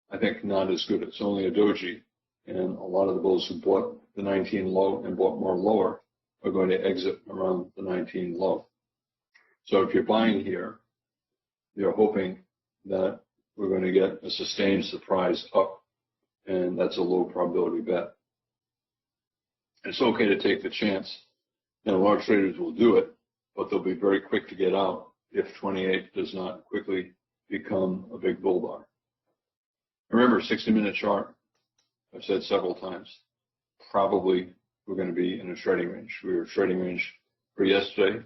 I think not as good. It's only a doji, and a lot of the bulls who bought the 19 low and bought more lower are going to exit around the 19 low. So if you're buying here, you're hoping that we're going to get a sustained surprise up, and that's a low probability bet. It's okay to take the chance. Now, large traders will do it, but they'll be very quick to get out if 28 does not quickly become a big bull bar. Remember, 60-minute chart, I've said several times, probably we're going to be in a trading range. We were trading range for yesterday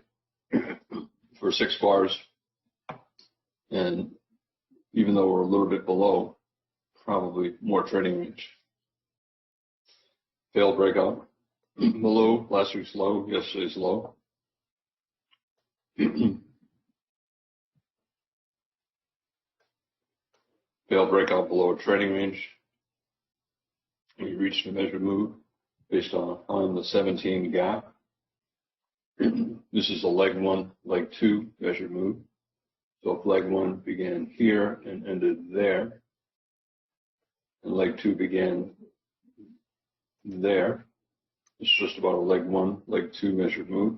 for 6 bars, and even though we're a little bit below, probably more trading range. Failed breakout. Below last week's low, yesterday's low. Failed breakout below a trading range. We reached a measured move based on the 17 gap. This is a leg 1, leg 2 measured move. So if leg 1 began here and ended there, and leg 2 began there, it's just about a leg 1, leg 2 measured move.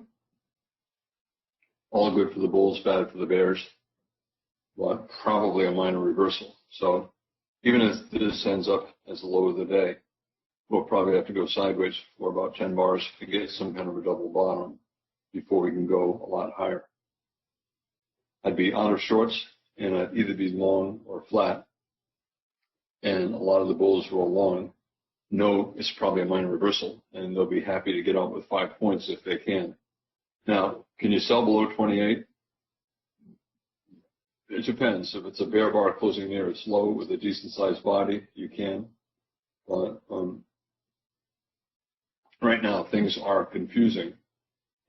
All good for the bulls, bad for the bears, but probably a minor reversal. So even if this ends up as the low of the day, we'll probably have to go sideways for about 10 bars to get some kind of a double bottom before we can go a lot higher. I'd be out of shorts, and I'd either be long or flat. And a lot of the bulls who are long know it's probably a minor reversal, and they'll be happy to get out with 5 points if they can. Now, can you sell below 28? it depends. If it's a bear bar closing near its low with a decent sized body, you can. But right now things are confusing.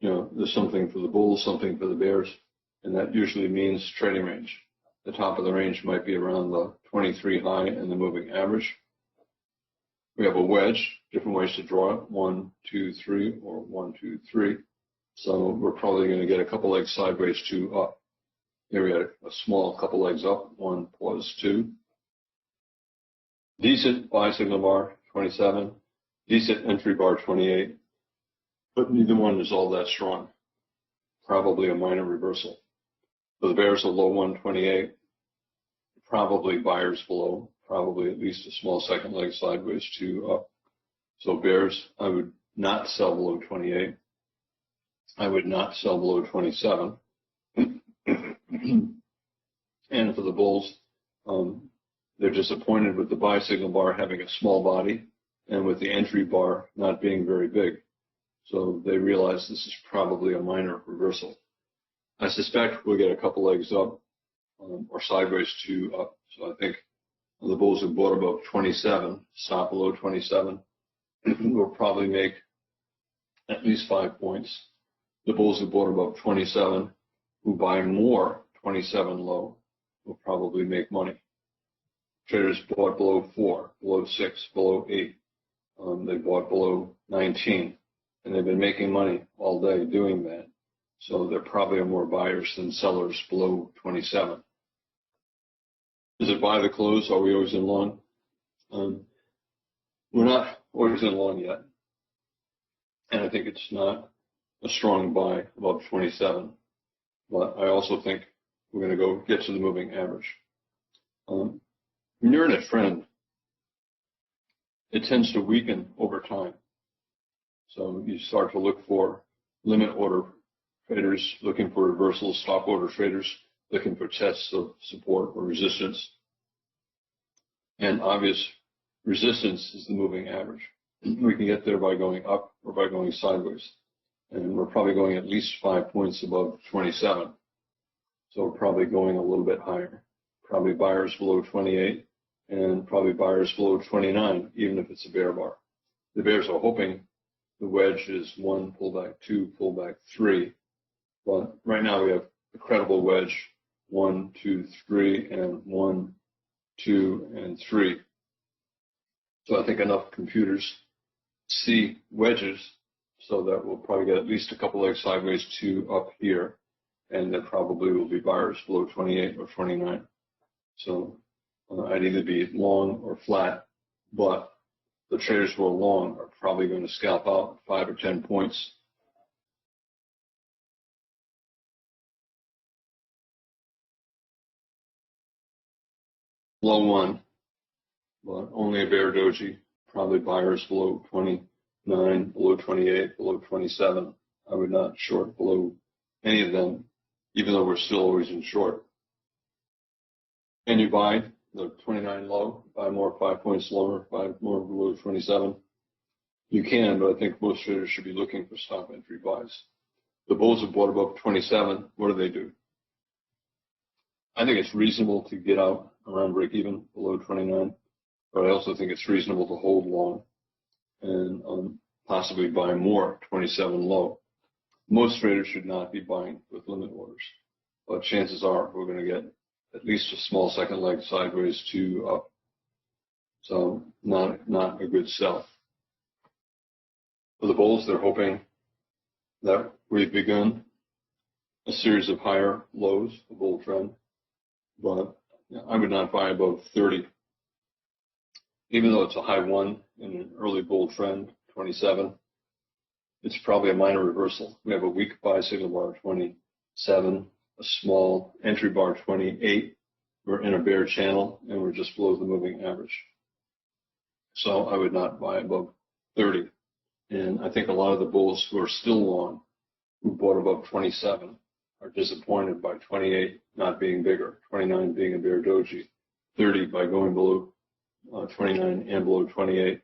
There's something for the bulls, something for the bears, and that usually means trading range. The top of the range might be around the 23 high and the moving average. We have a wedge, different ways to draw it, 1, 2, 3, or 1, 2, 3. So we're probably going to get a couple legs sideways, 2 up. Here we had a small couple legs up, 1 plus 2. Decent buy signal bar, 27. Decent entry bar, 28. But neither one is all that strong. Probably a minor reversal. For the bears, a low 128. Probably buyers below. Probably at least a small second leg sideways, 2 up. So bears, I would not sell below 28. I would not sell below 27. And for the bulls, they're disappointed with the buy signal bar having a small body and with the entry bar not being very big. So they realize this is probably a minor reversal. I suspect we'll get a couple legs up or sideways, 2 up. So I think the bulls who bought above 27, stop below 27, will probably make at least 5 points. The bulls who bought above 27, who buy more 27 low, will probably make money. Traders bought below 4, below 6, below 8. They bought below 19, and they've been making money all day doing that. So there probably are more buyers than sellers below 27. Is it buy the close? Are we always in long? We're not always in long yet. And I think it's not a strong buy above 27. But I also think we're going to go get to the moving average. When you're in a trend, it tends to weaken over time. So you start to look for limit order traders, looking for reversals, stop order traders, looking for tests of support or resistance. And obvious resistance is the moving average. We can get there by going up or by going sideways. And we're probably going at least 5 points above 27. So we're probably going a little bit higher. Probably buyers below 28 and probably buyers below 29, even if it's a bear bar. The bears are hoping the wedge is 1 pullback, 2 pullback, 3. But right now we have a credible wedge, 1, 2, 3, and 1, 2, and 3. So I think enough computers see wedges so that we'll probably get at least a couple legs sideways, 2 up here, and there probably will be buyers below 28 or 29. So I'd either be long or flat, but the traders who are long are probably going to scalp out 5 or 10 points. Low 1, but only a bear doji, probably buyers below 29, below 28, below 27. I would not short below any of them, even though we're still always in short. And you buy the 29 low, buy more 5 points lower, buy more below 27. You can, but I think most traders should be looking for stop entry buys. The bulls have bought above 27. What do? I think it's reasonable to get out around break even below 29, but I also think it's reasonable to hold long and possibly buy more 27 low. Most traders should not be buying with limit orders, but chances are we're going to get at least a small second leg sideways, 2 up. So not a good sell. For the bulls, they're hoping that we've begun a series of higher lows, a bull trend, but I would not buy above 30. Even though it's a high 1 in an early bull trend, 27, it's probably a minor reversal. We have a weak buy signal bar, 27, a small entry bar, 28. We're in a bear channel, and we're just below the moving average. So I would not buy above 30. And I think a lot of the bulls who are still long, who bought above 27, are disappointed by 28 not being bigger, 29 being a bear doji, 30 by going below 29 and below 28.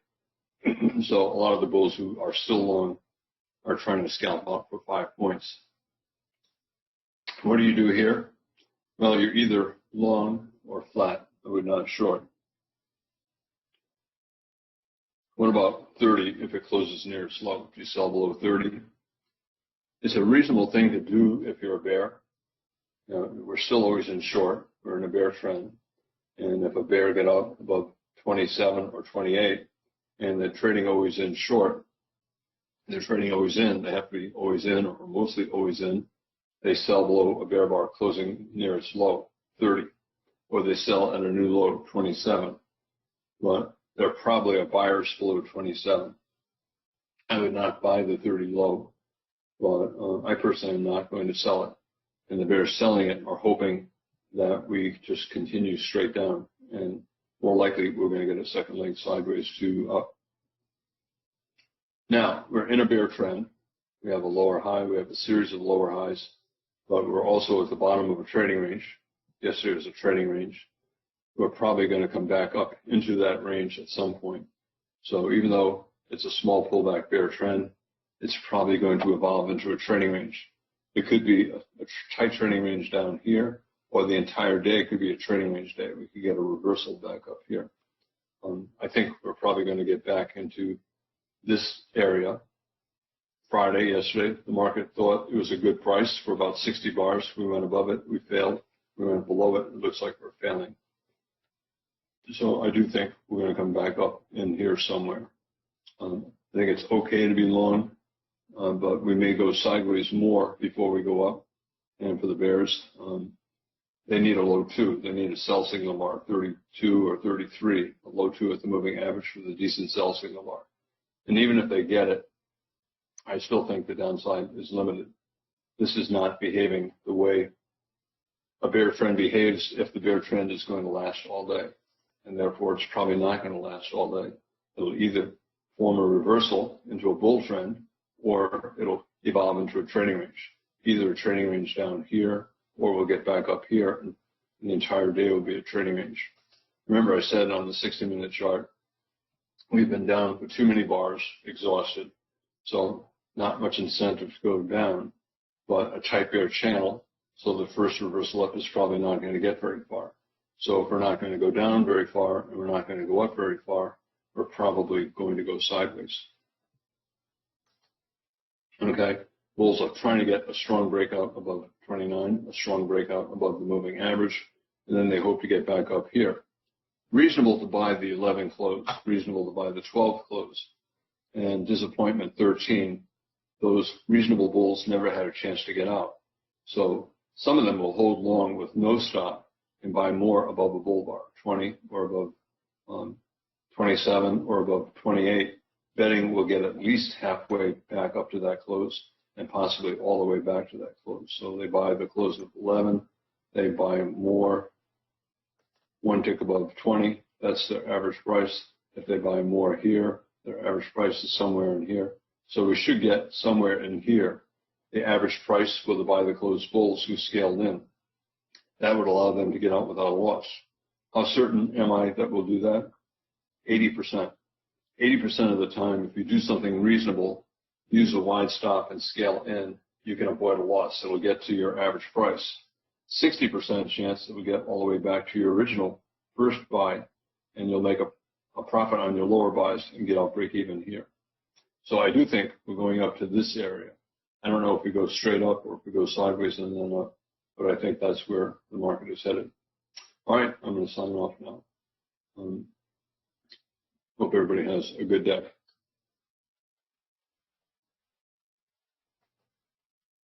So a lot of the bulls who are still long are trying to scalp out for 5 points. What do you do here? Well, you're either long or flat. I would not short. What about 30 if it closes near its low? If you sell below 30, it's a reasonable thing to do if you're a bear. You know, we're still always in short. We're in a bear trend. And if a bear get up above 27 or 28 and they're trading always in short, they're trading always in, they have to be always in or mostly always in. They sell below a bear bar closing near its low, 30, or they sell at a new low, 27. But they're probably a buyers below 27. I would not buy the 30 low, but I personally am not going to sell it. And the bears selling it are hoping that we just continue straight down, and more likely we're going to get a second leg sideways to up. Now, we're in a bear trend. We have a lower high. We have a series of lower highs, but we're also at the bottom of a trading range. Yesterday was a trading range. We're probably going to come back up into that range at some point. So even though it's a small pullback bear trend, it's probably going to evolve into a trading range. It could be a tight trading range down here, or the entire day could be a trading range day. We could get a reversal back up here. I think we're probably going to get back into this area. Friday, yesterday, the market thought it was a good price for about 60 bars. We went above it. We failed. We went below it. It looks like we're failing. So I do think we're going to come back up in here somewhere. I think it's okay to be long, but we may go sideways more before we go up. And for the bears, they need a low 2. They need a sell signal bar, 32 or 33, a low 2 at the moving average for the decent sell signal bar. And even if they get it, I still think the downside is limited. This is not behaving the way a bear trend behaves if the bear trend is going to last all day. And therefore, it's probably not going to last all day. It'll either form a reversal into a bull trend, or it'll evolve into a trading range. Either a trading range down here, or we'll get back up here, and the entire day will be a trading range. Remember, I said on the 60-minute chart, we've been down for too many bars, exhausted. So not much incentive to go down, but a tight bear channel. So the first reversal up is probably not going to get very far. So if we're not going to go down very far and we're not going to go up very far, we're probably going to go sideways. Okay, bulls are trying to get a strong breakout above 29, a strong breakout above the moving average, and then they hope to get back up here. Reasonable to buy the 11 close, reasonable to buy the 12 close, and disappointment 13. Those reasonable bulls never had a chance to get out. So some of them will hold long with no stop and buy more above a bull bar, 20 or above 27 or above 28. Betting will get at least halfway back up to that close and possibly all the way back to that close. So they buy the close of 11. They buy more, one tick above 20. That's their average price. If they buy more here, their average price is somewhere in here. So we should get somewhere in here the average price for the buy the close bulls who scaled in. That would allow them to get out without a loss. How certain am I that we'll do that? 80%. 80% of the time, if you do something reasonable, use a wide stop and scale in, you can avoid a loss. It'll get to your average price. 60% chance that we get all the way back to your original first buy, and you'll make a profit on your lower buys and get out break even here. So I do think we're going up to this area. I don't know if we go straight up or if we go sideways and then up, but I think that's where the market is headed. All right, I'm going to sign off now. Hope everybody has a good day.